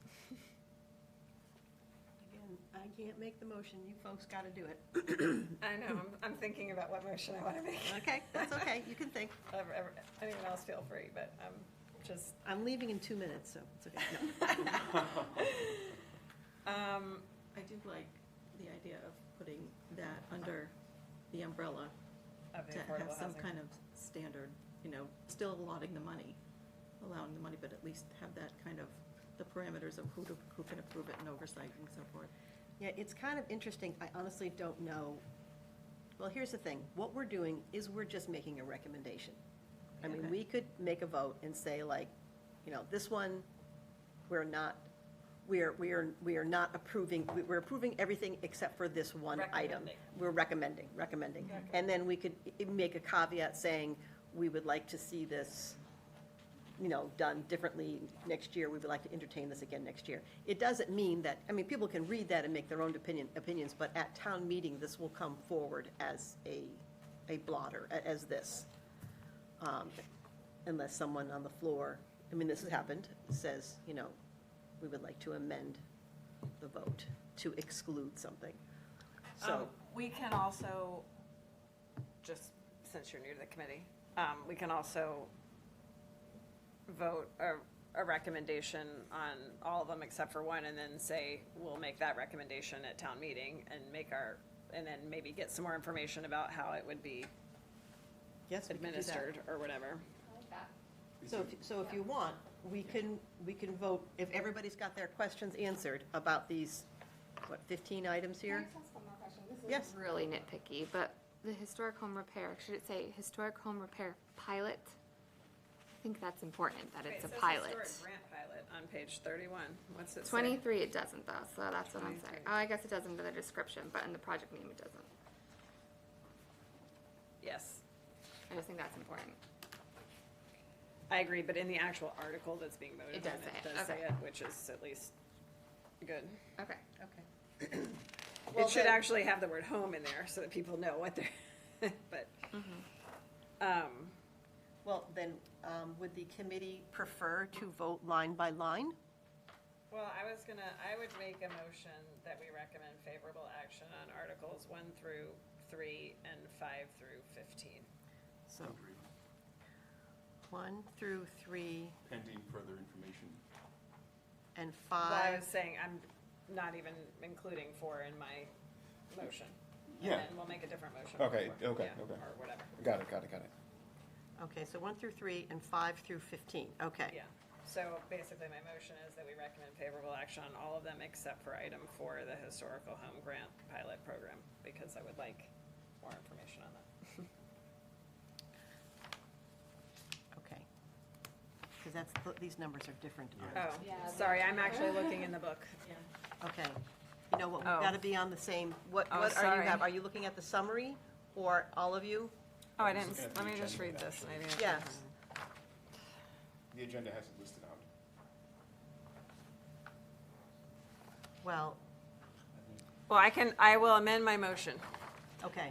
Again, I can't make the motion, you folks got to do it. I know, I'm thinking about what motion I want to make. Okay, that's okay, you can think. Anyone else feel free, but just, I'm leaving in 2 minutes, so it's okay. No. I do like the idea of putting that under the umbrella of the to have affordable some housing. kind of standard, you know, still allotting the money, allowing the money, but at least have that kind of, the parameters of who can approve it and oversight and so forth. Yeah, it's kind of interesting, I honestly don't know. Well, here's the thing, what we're doing is we're just making a recommendation. I mean, Okay. we could make a vote and say like, you know, this one, we're not, we are not approving, we're approving everything except for this one item. Recommending. We're recommending. And then we could make a caveat saying, we would like to see this, you know, done differently next year. We would like to entertain this again next year. It doesn't mean that, I mean, people can read that and make their own opinions, but at town meeting, this will come forward as a blotter, as this. Unless someone on the floor, I mean, this has happened, says, you know, we would like to amend the vote to exclude something. So, We can also, just since you're new to the committee, we can also vote a recommendation on all of them except for one, and then say, we'll make that recommendation at town meeting and and then maybe get some more information about how it would be yes, we can do that. administered or whatever. I like that. So if you want, we can vote, if everybody's got their questions answered about these, what, 15 items Can I here? just ask one more question? This Yes. is really nitpicky, but the historic home repair, should it say historic home repair pilot? I think that's important, that it's a pilot. It says historic grant pilot on page 31. What's it say? 23, it doesn't though, so that's what I'm saying. 23. Oh, I guess it does in the description, but in the project name, it doesn't. Yes, I just think that's important. I agree, but in the actual article that's being voted It does on, say it, it does say okay. it, which is at least good. Okay. Okay. It should actually have the word home in there so that people know what they're, but, Well, then, would the committee prefer to vote line by line? well, I would make a motion that we recommend favorable action on Articles 1 through 3 and 5 through 15. So, 1 through 3 Pending further information. and Well, I 5. was saying, I'm not even including 4 in my motion. Yeah. And then we'll make a different motion. Okay, for 4, okay, yeah, okay. Or whatever. Got it. Okay, so 1 through 3 and 5 through 15, okay. Yeah, so basically my motion is that we recommend favorable action on all of them except for item 4, the historical home grant pilot program, because I would like more information on that. Okay. Because these numbers are different. Oh, Yeah, sorry, I'm actually looking in the book. Okay. You know what, we've Oh. got to be on the same, what Oh, are you sorry. have? Are you looking at the summary, or all of you? Oh, I didn't, let me just read this, maybe. I can Yes. find it. The agenda has it listed out. Well, Well, I will amend my motion. okay,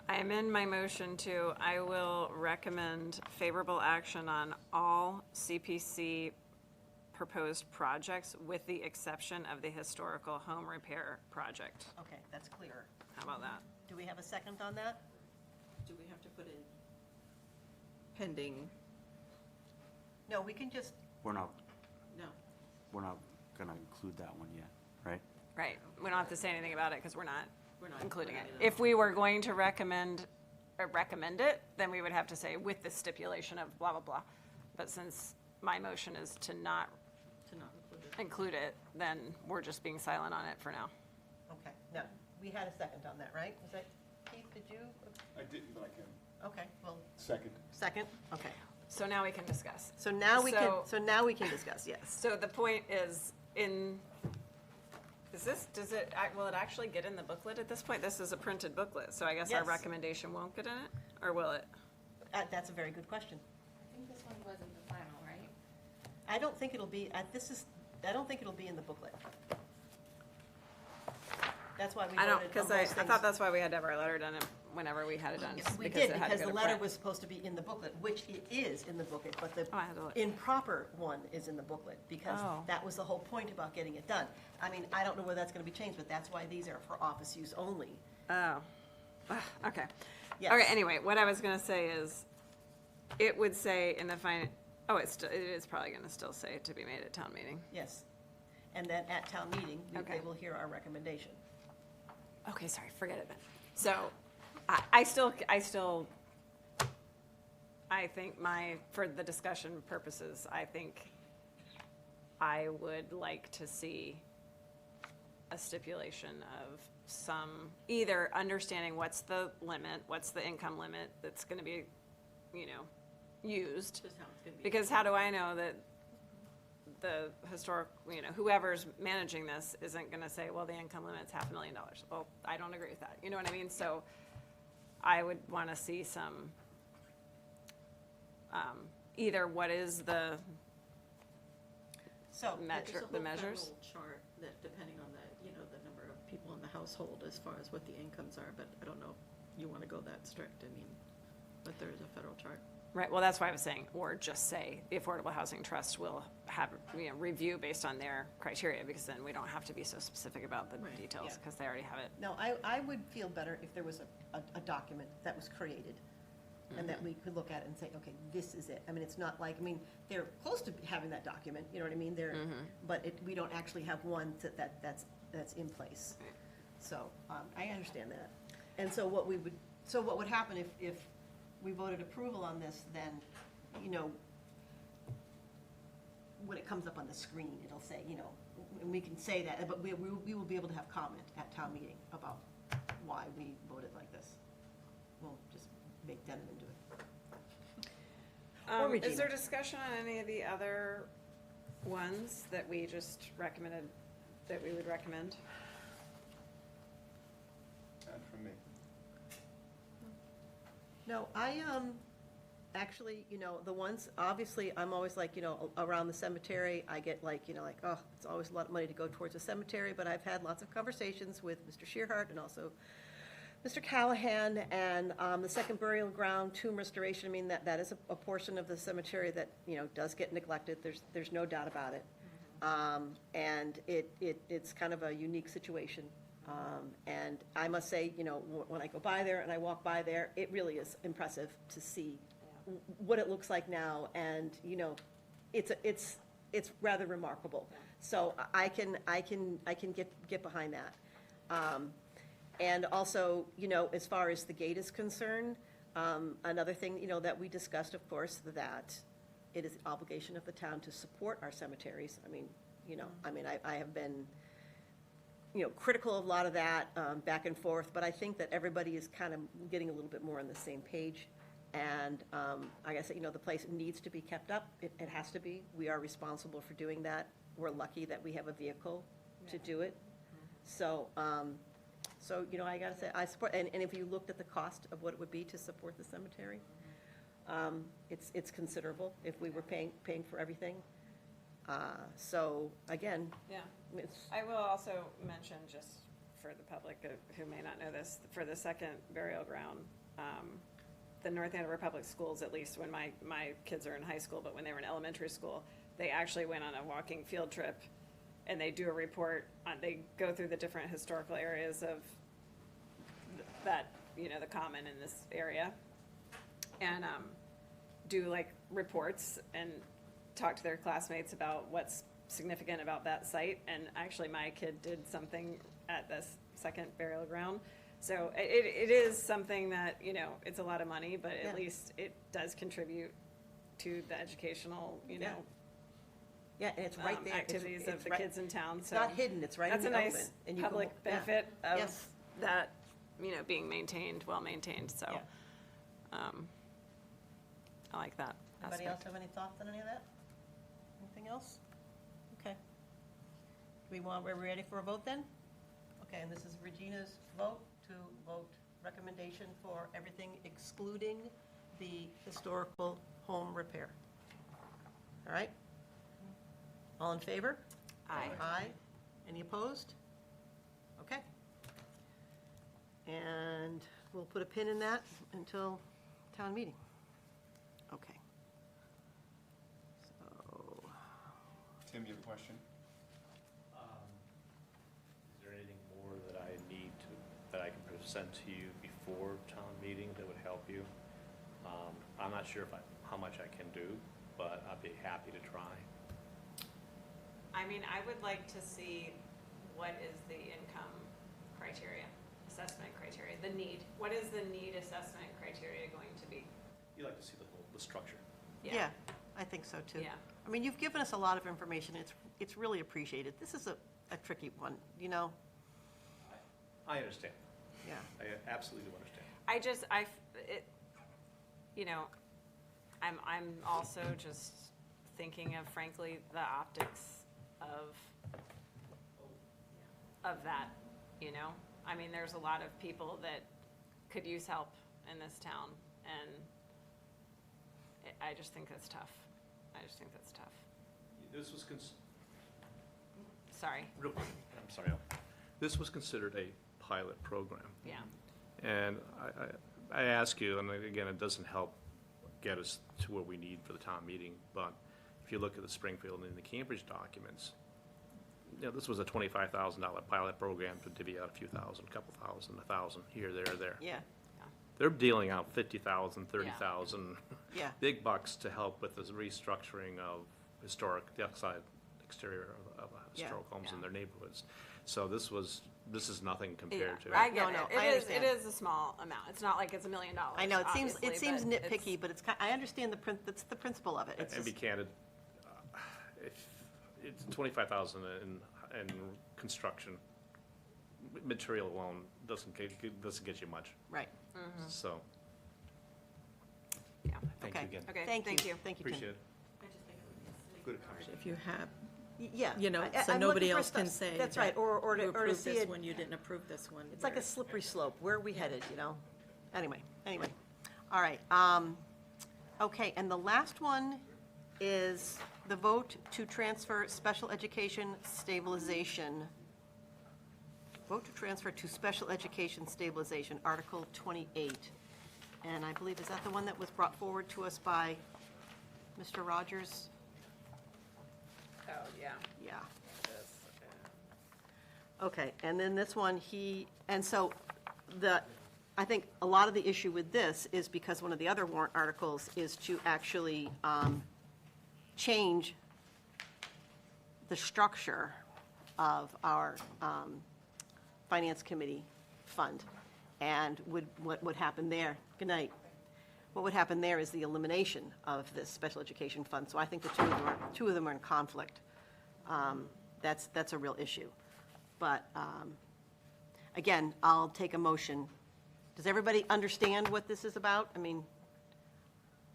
I amend my motion to, I will recommend favorable action on all CPC proposed projects with the exception of the historical home repair project. okay, that's clear. How about that? Do we have a second on that? Do we have to put in pending? No, we can just, We're not No. gonna include that one yet, right? Right, we don't have to say anything about it because we're not We're not including it. including it. If we were going to recommend it, then we would have to say with the stipulation of blah, blah, blah. But since my motion is to not To not include it. include it, then we're just being silent on it for now. okay, no, we had a second on that, right? Was that, Keith, did you? I didn't, but I can. Okay, well, Second. second, okay. So now we can discuss. So now we can, So- so now we can discuss, yes. So the point is, will it actually get in the booklet at this point? This is a printed booklet, so I guess our Yes. recommendation won't get in it? Or will it? That's a very good question. I think this one wasn't the final, right? I don't think it'll be, I don't think it'll be in the booklet. That's why we I don't, voted on because those I things. thought that's why we had to have our letter done whenever we had it done. Yes, we because did, it had to because go the to letter print. was supposed to be in the booklet, which it is in the booklet, but the Oh, I had to look. improper one is in the booklet, because Oh. that was the whole point about getting it done. I mean, I don't know whether that's gonna be changed, but that's why these are for office use only. Oh, Ugh, okay. Yes. Okay, anyway, what I was gonna say is, it would say in the it is probably gonna still say to be made at town meeting. Yes. And then at town meeting, they Okay. will hear our recommendation. Okay, sorry, forget it then. So, I still, I think for the discussion purposes, I think I would like to see a stipulation of some, either understanding what's the limit, what's the income limit that's gonna be, used. Just how it's gonna be. Because how do I know that the historic, whoever's managing this isn't gonna say, well, the income limit's $500,000. Well, I don't agree with that, you know what I mean? So I would wanna see some, either what is the, So, Metric. the measures? There's a whole federal chart that, depending on the number of people in the household as far as what the incomes are, but I don't know if you want to go that strict, but there is a federal chart. right, well, that's why I was saying, or just say, the Affordable Housing Trust will have, review based on their criteria, because then we don't have to be so specific about the Right, details, yeah. because they already have it. no, I would feel better if there was a document that was created, and that we could look at it and say, okay, this is it. I mean, it's not like, they're close to having that document, you know what I mean? But we don't actually have one that's in place. So, I understand that. And so what would happen if we voted approval on this, then, when it comes up on the screen, it'll say, and we can say that, but we will be able to have comment at town meeting about why we voted like this. We'll just make Denim do it. Or Is Regina. there discussion on any of the other ones that we just recommended, that we would recommend? Not from me. No, actually, the ones, obviously, I'm always like, around the cemetery, I get like, oh, it's always a lot of money to go towards a cemetery, but I've had lots of conversations with Mr. Shearhart and also Mr. Callahan, and the second burial ground, tomb restoration, that is a portion of the cemetery that, does get neglected, there's no doubt about it. And it's kind of a unique situation. And I must say, when I go by there and I walk by there, it really is impressive to see what it looks like now, and, it's rather remarkable. So I can get behind that. And also, as far as the gate is concerned, another thing, that we discussed, of course, that it is the obligation of the town to support our cemeteries. I have been, critical of a lot of that, back and forth, but I think that everybody is kind of getting a little bit more on the same page. And, like I said, the place needs to be kept up. It has to be. We are responsible for doing that. We're lucky that we have a vehicle to do it. So, I gotta say, I support, and if you looked at the cost of what it would be to support the cemetery, It's considerable if we were paying for everything. So, again, Yeah. it's, I will also mention, just for the public who may not know this, for the second burial ground, the North Andover Public Schools, at least when my kids are in high school, but when they were in elementary school, they actually went on a walking field trip, and they do a report on, they go through the different historical areas of that, the common in this area, and do like reports and talk to their classmates about what's significant about that site. And actually, my kid did something at this second burial ground. So it is something that, it's a lot of money, but Yeah. at least it does contribute to the educational, Yeah. yeah, and it's right there. activities of It's the right- kids in town. It's So not hidden, it's right in that's a the open. nice and you can public walk- yeah. benefit of Yes. that, being maintained, well-maintained. So Yeah. I like that Anybody aspect. else have any thoughts on any of that? Anything else? Okay. We're ready for a vote then? Okay, and this is Regina's vote to vote recommendation for everything excluding the historical home repair. All right? All in favor? Aye. Aye. Any opposed? Okay. And we'll put a pin in that until town meeting. Okay. So, Tim, you have a question? Is there anything more that I need that I can present to you before town meeting that would help you? I'm not sure how much I can do, but I'd be happy to try. I mean, I would like to see what is the income criteria, assessment criteria, the need. What is the need assessment criteria going to be? You like to see the structure. yeah, I think so too. Yeah. I mean, you've given us a lot of information. It's really appreciated. This is a tricky one, I understand. Yeah. I absolutely do understand. I'm also just thinking of, frankly, the optics of that, I mean, there's a lot of people that could use help in this town, and I just think that's tough. This was, Sorry. real quick, I'm sorry. This was considered a pilot program. Yeah. And I ask you, and again, it doesn't help get us to where we need for the town meeting, but if you look at the Springfield and the Cambridge documents, this was a $25,000 pilot program to divvy out a few thousand, a couple thousand, $1,000 here, there. Yeah, They're dealing out $50,000, $30,000, yeah. big bucks to help with the restructuring of the outside exterior of Yeah. historic homes in Yeah. their neighborhoods. So this is nothing compared to. I get No, it. no, It I is. understand. It is a small amount. It's not like it's $1 million. I know, it seems obviously, but nitpicky, it's- but I understand that's the principle of it. It's And be just- candid, if it's $25,000 in construction, material alone doesn't get you much, Right, so, Yeah. thank you okay. again. Okay, Thank thank you. you. Thank you, Tim. Appreciate it. Good If you have, Yeah. so I'm nobody looking for else can stuff- say. That's that right, or you to approved see this it. one, you didn't approve this one. It's like a Where- slippery slope. Where are we headed, Anyway. All right. Okay, and the last one is the vote to transfer special education stabilization. Vote to transfer to special education stabilization, Article 28. And I believe, is that the one that was brought forward to us by Mr. Rogers? Oh, yeah. Yeah. It is. Okay, and then this one, I think a lot of the issue with this is because one of the other warrant articles is to actually change the structure of our Finance Committee fund. And what would happen there, good night, what would happen there is the elimination of this special education fund. So I think the two of them are in conflict. That's a real issue. But, again, I'll take a motion. Does everybody understand what this is about? I mean,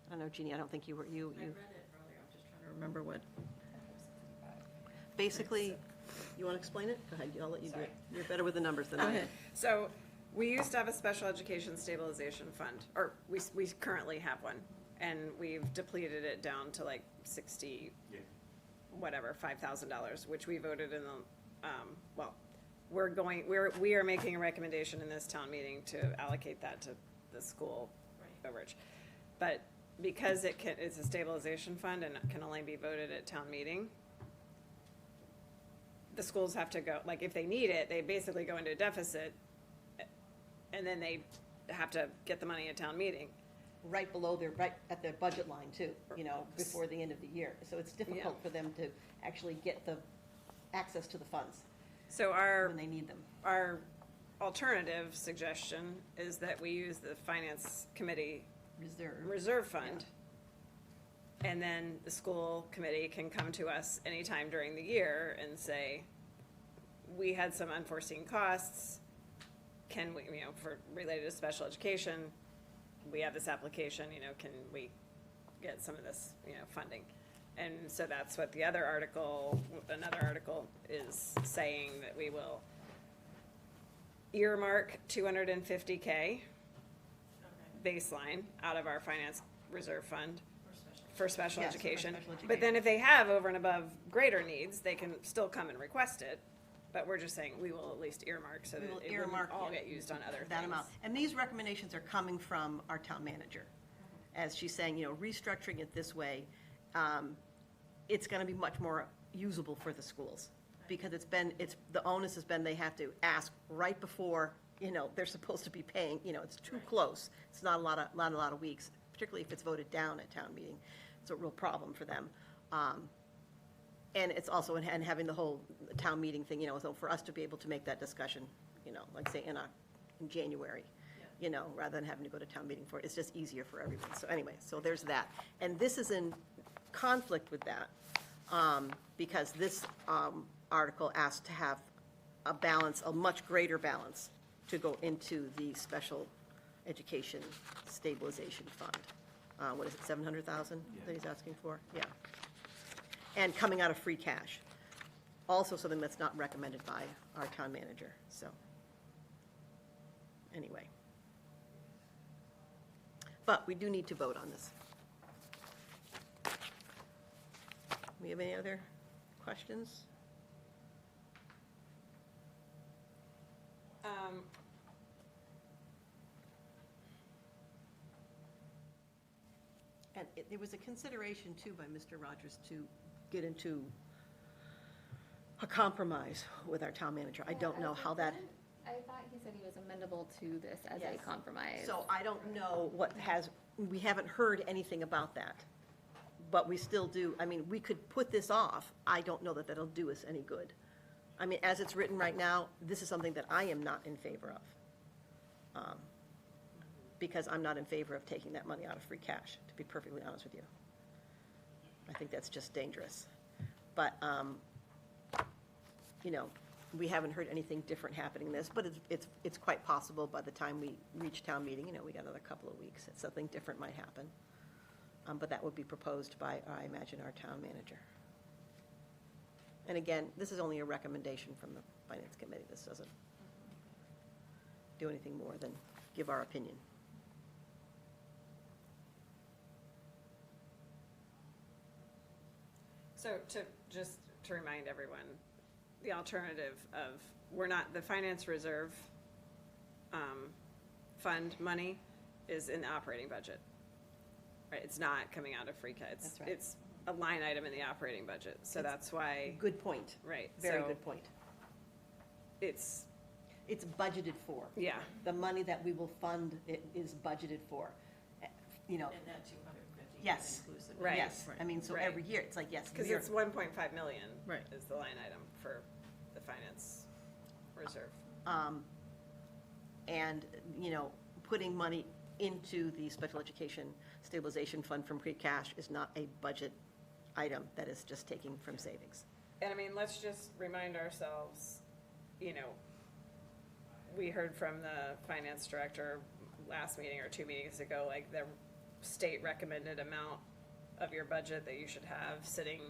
I don't know, Jeannie, I don't think you were, I read it earlier, I'm just trying to remember what. basically, you want to explain it? Go ahead, I'll let you do it. You're better with the numbers than I Go am. ahead. So we used to have a special education stabilization fund, or we currently have one. And we've depleted it down to like 60, Yeah. whatever, $5,000, which we voted in the, well, we are making a recommendation in this town meeting to allocate that to the school overage. But because it's a stabilization fund and it can only be voted at town meeting, the schools have to go, like, if they need it, they basically go into a deficit, and then they have to get the money at town meeting. Right below right at their budget line too, before the end of the year. So it's difficult for them to actually get the access to the funds So when they need them. our alternative suggestion is that we use the finance committee reserve fund. And then the school committee can come to us anytime during the year and say, we had some unforeseen costs. Can we, for related to special education, we have this application, can we get some of this, funding? And so that's what another article is saying, that we will earmark $250K baseline out of our finance reserve fund for special Yes, for education. special But then if they have over and above greater needs, they can still come and request it. But we're just saying, we will at least earmark so that We will it wouldn't earmark all it, get used on other things. that amount. And these recommendations are coming from our town manager. As she's saying, restructuring it this way, it's gonna be much more usable for the schools. Because the onus has been, they have to ask right before, they're supposed to be paying, it's too close. It's not a lot of weeks, particularly if it's voted down at town meeting. It's a real problem for them. And it's also, and having the whole town meeting thing, so for us to be able to make that discussion, like say in January, rather than having to go to town meeting for it, it's just easier for everyone. So anyway, so there's that. And this is in conflict with that, because this article asks to have a balance, a much greater balance, to go into the special education stabilization fund. What is it, 700,000 that he's asking for? Yeah. And coming out of free cash. Also something that's not recommended by our town manager, so. Anyway. But we do need to vote on this. We have any other questions? And there was a consideration too by Mr. Rogers to get into a compromise with our town manager. I don't know how that, I thought he said he was amenable to this as a Yes. compromise. so I don't know we haven't heard anything about that. But we still do, we could put this off. I don't know that that'll do us any good. As it's written right now, this is something that I am not in favor of. Because I'm not in favor of taking that money out of free cash, to be perfectly honest with you. I think that's just dangerous. But, we haven't heard anything different happening in this, but it's quite possible by the time we reach town meeting, we got another couple of weeks, that something different might happen. But that would be proposed by, I imagine, our town manager. And again, this is only a recommendation from the Finance Committee. This doesn't do anything more than give our opinion. So just to remind everyone, the alternative of, the finance reserve fund money is in the operating budget. Right, it's not coming out of free cash. That's right. It's a line item in the operating budget, so that's why, Good point. right. Very so good point. It's, It's budgeted for. yeah, The money that we will fund is budgeted for. And that 250 Yes. includes the. Right. Yes, so Right. every year, it's like, yes. because we are- it's 1.5 million Right. is the line item for the finance reserve. And, putting money into the special education stabilization fund from free cash is not a budget item, that is just taking from savings. And let's just remind ourselves, we heard from the finance director last meeting or 2 meetings ago, like the state recommended amount of your budget that you should have sitting,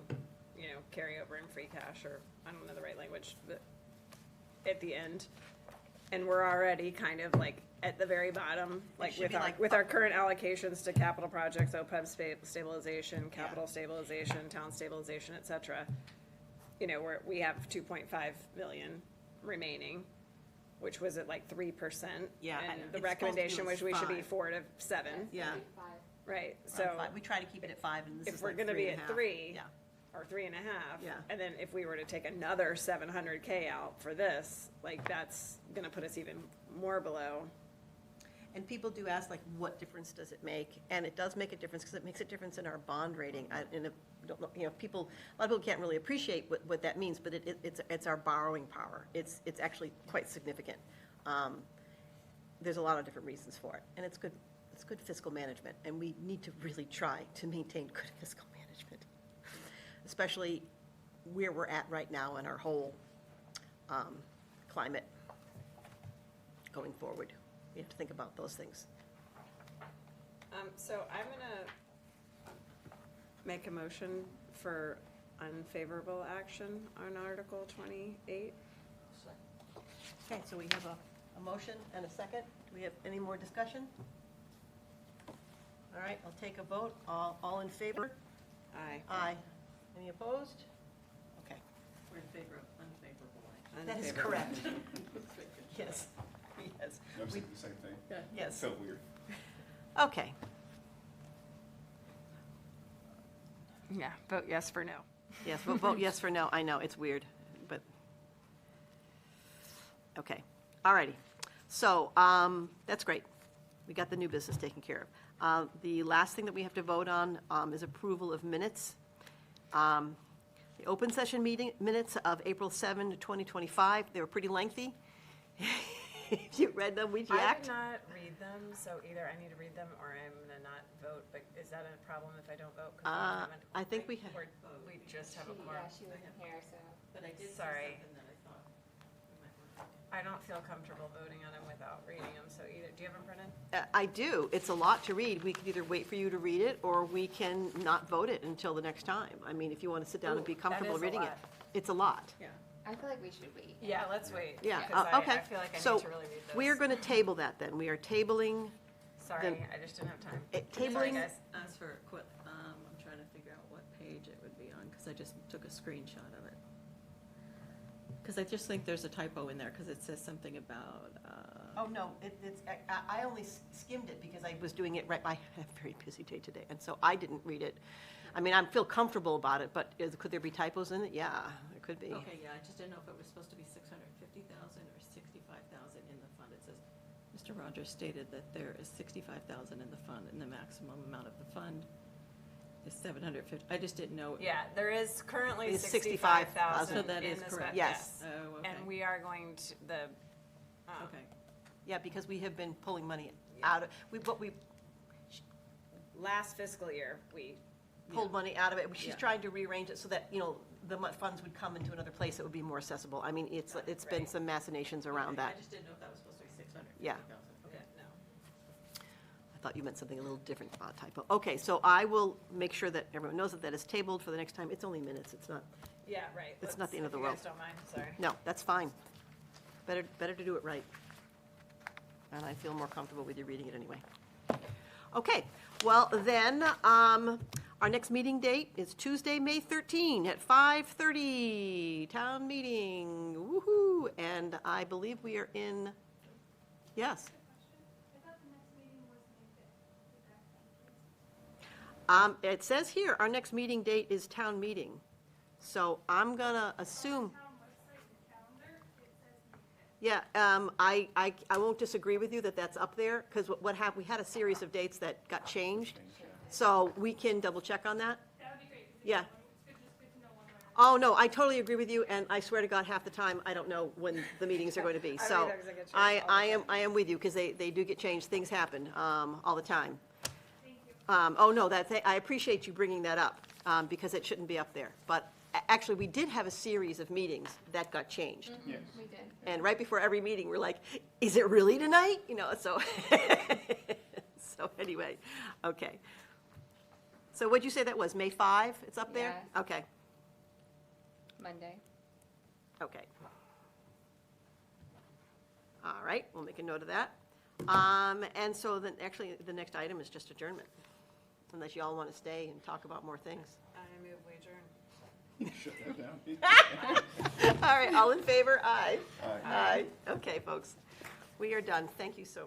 carry over in free cash, or I don't know the right language, but at the end. And we're already kind of like at the very bottom, like should with be our, like- with our current allocations to capital projects, OPEB stabilization, capital stabilization, town stabilization, et cetera. You know, we have 2.5 million remaining, which was at like 3%. Yeah, And it's supposed the to recommendation be was we should be 5. 4 to 7, Yeah. right? So We try to keep it at 5, and this if is we're like gonna be at 3.5. 3, Yeah. or 3.5. Yeah. And then if we were to take another 700K out for this, like, that's gonna put us even more below. And people do ask, like, what difference does it make? And it does make a difference, because it makes a difference in our bond rating. And if, don't know, you know, people, a lot of people can't really appreciate what that means, but it's our borrowing power. It's actually quite significant. There's a lot of different reasons for it, and it's good fiscal management, and we need to really try to maintain good fiscal management, especially where we're at right now in our whole climate going forward. We have to think about those things. So I'm gonna make a motion for unfavorable action on Article 28. Okay, so we have a motion and a second. Do we have any more discussion? All right, I'll take a vote. All in favor? Aye. Aye. Any opposed? Okay, We're in favor of unfavorable action. that is Unfavorable. correct. Yes, yes, I was thinking the same thing. yes. Felt weird. Okay, Yeah, vote yes for no. yes, we'll vote yes for no. I know, it's weird, but, okay, all righty. So, that's great. We got the new business taken care of. The last thing that we have to vote on is approval of minutes. The open session meeting minutes of April 7, 2025, they were pretty lengthy. If you read them, we I yacked. did not read them, so either I need to read them or I'm gonna not vote, but is that a problem if I don't vote? 'Cause we haven't- I think we have. Or we just have a quorum? Yeah, she wasn't here, so. But I did see Sorry. something that I thought we might work on. I don't feel comfortable voting on them without reading them, so either, do you have them printed? I do. It's a lot to read. We could either wait for you to read it, or we can not vote it until the next time. I mean, if you want to sit down and be Ooh, that comfortable is a reading it. lot. It's a lot. Yeah. I feel like we should wait. Yeah, let's wait. Yeah, because okay. I feel like I So need to really read this. we are going to table that then. We are tabling, Sorry, I just didn't have time. Sorry, tabling, guys. As for, I'm trying to figure out what page it would be on, because I just took a screenshot of it. Because I just think there's a typo in there, because it says something about, oh, no, I only skimmed it because I was doing it right, I had a very busy day today, and so I didn't read it. I mean, I feel comfortable about it, but could there be typos in it? Yeah, there could be. okay, yeah, I just didn't know if it was supposed to be 650,000 or 65,000 in the fund. It says, Mr. Rogers stated that there is 65,000 in the fund, and the maximum amount of the fund is 750. I just didn't know. Yeah, there is currently It's 65,000 65,000. So that in is the correct. spec, Yes. Oh, okay. And we are going to, Okay. Yeah, because we have been pulling money out of, what we last fiscal year, we, pulled money out of it. She's Yeah. trying to rearrange it so that, you know, the funds would come into another place that would be more accessible. I mean, it's been Right. some machinations around Okay, that. I just didn't know if that was supposed to be 650,000. Yeah. Okay. no. I thought you meant something a little different about typo. Okay, so I will make sure that everyone knows that that is tabled for the next time. It's only minutes, it's not, Yeah, right. It's not the end of the If world. you guys don't mind, sorry. no, that's fine. Better to do it right. And I feel more comfortable with you reading it anyway. Okay, well then, our next meeting date is Tuesday, May 13 at 5:30, town meeting, woo-hoo. And I believe we are in, yes. It says here, our next meeting date is town meeting. So I'm gonna assume. Yeah, I won't disagree with you that that's up there, because what happened, we had a series of dates that got changed. So we can double check on that? That would be great. 'Cause Yeah. It's good to know when we're. Oh, no, I totally agree with you, and I swear to God, half the time, I don't know when the meetings are going to be. I So read those that get changed all the I am with you, because they do get changed, things happen all the time. Thank you. Oh, no, I appreciate you bringing that up, because it shouldn't be up there. But actually, we did have a series of meetings that got changed. Yes. We did. And right before every meeting, we're like, is it really tonight? You know, so, so anyway, okay. So what'd you say that was, May 5? It's up there? Yes. Okay, Monday. okay. All right, we'll make a note of that. And so then, actually, the next item is just adjournment, unless you all want to stay and talk about more things. I move we adjourn. Shut that down. All right, all in favor? Aye. Aye. Okay, folks, we are done. Thank you so much.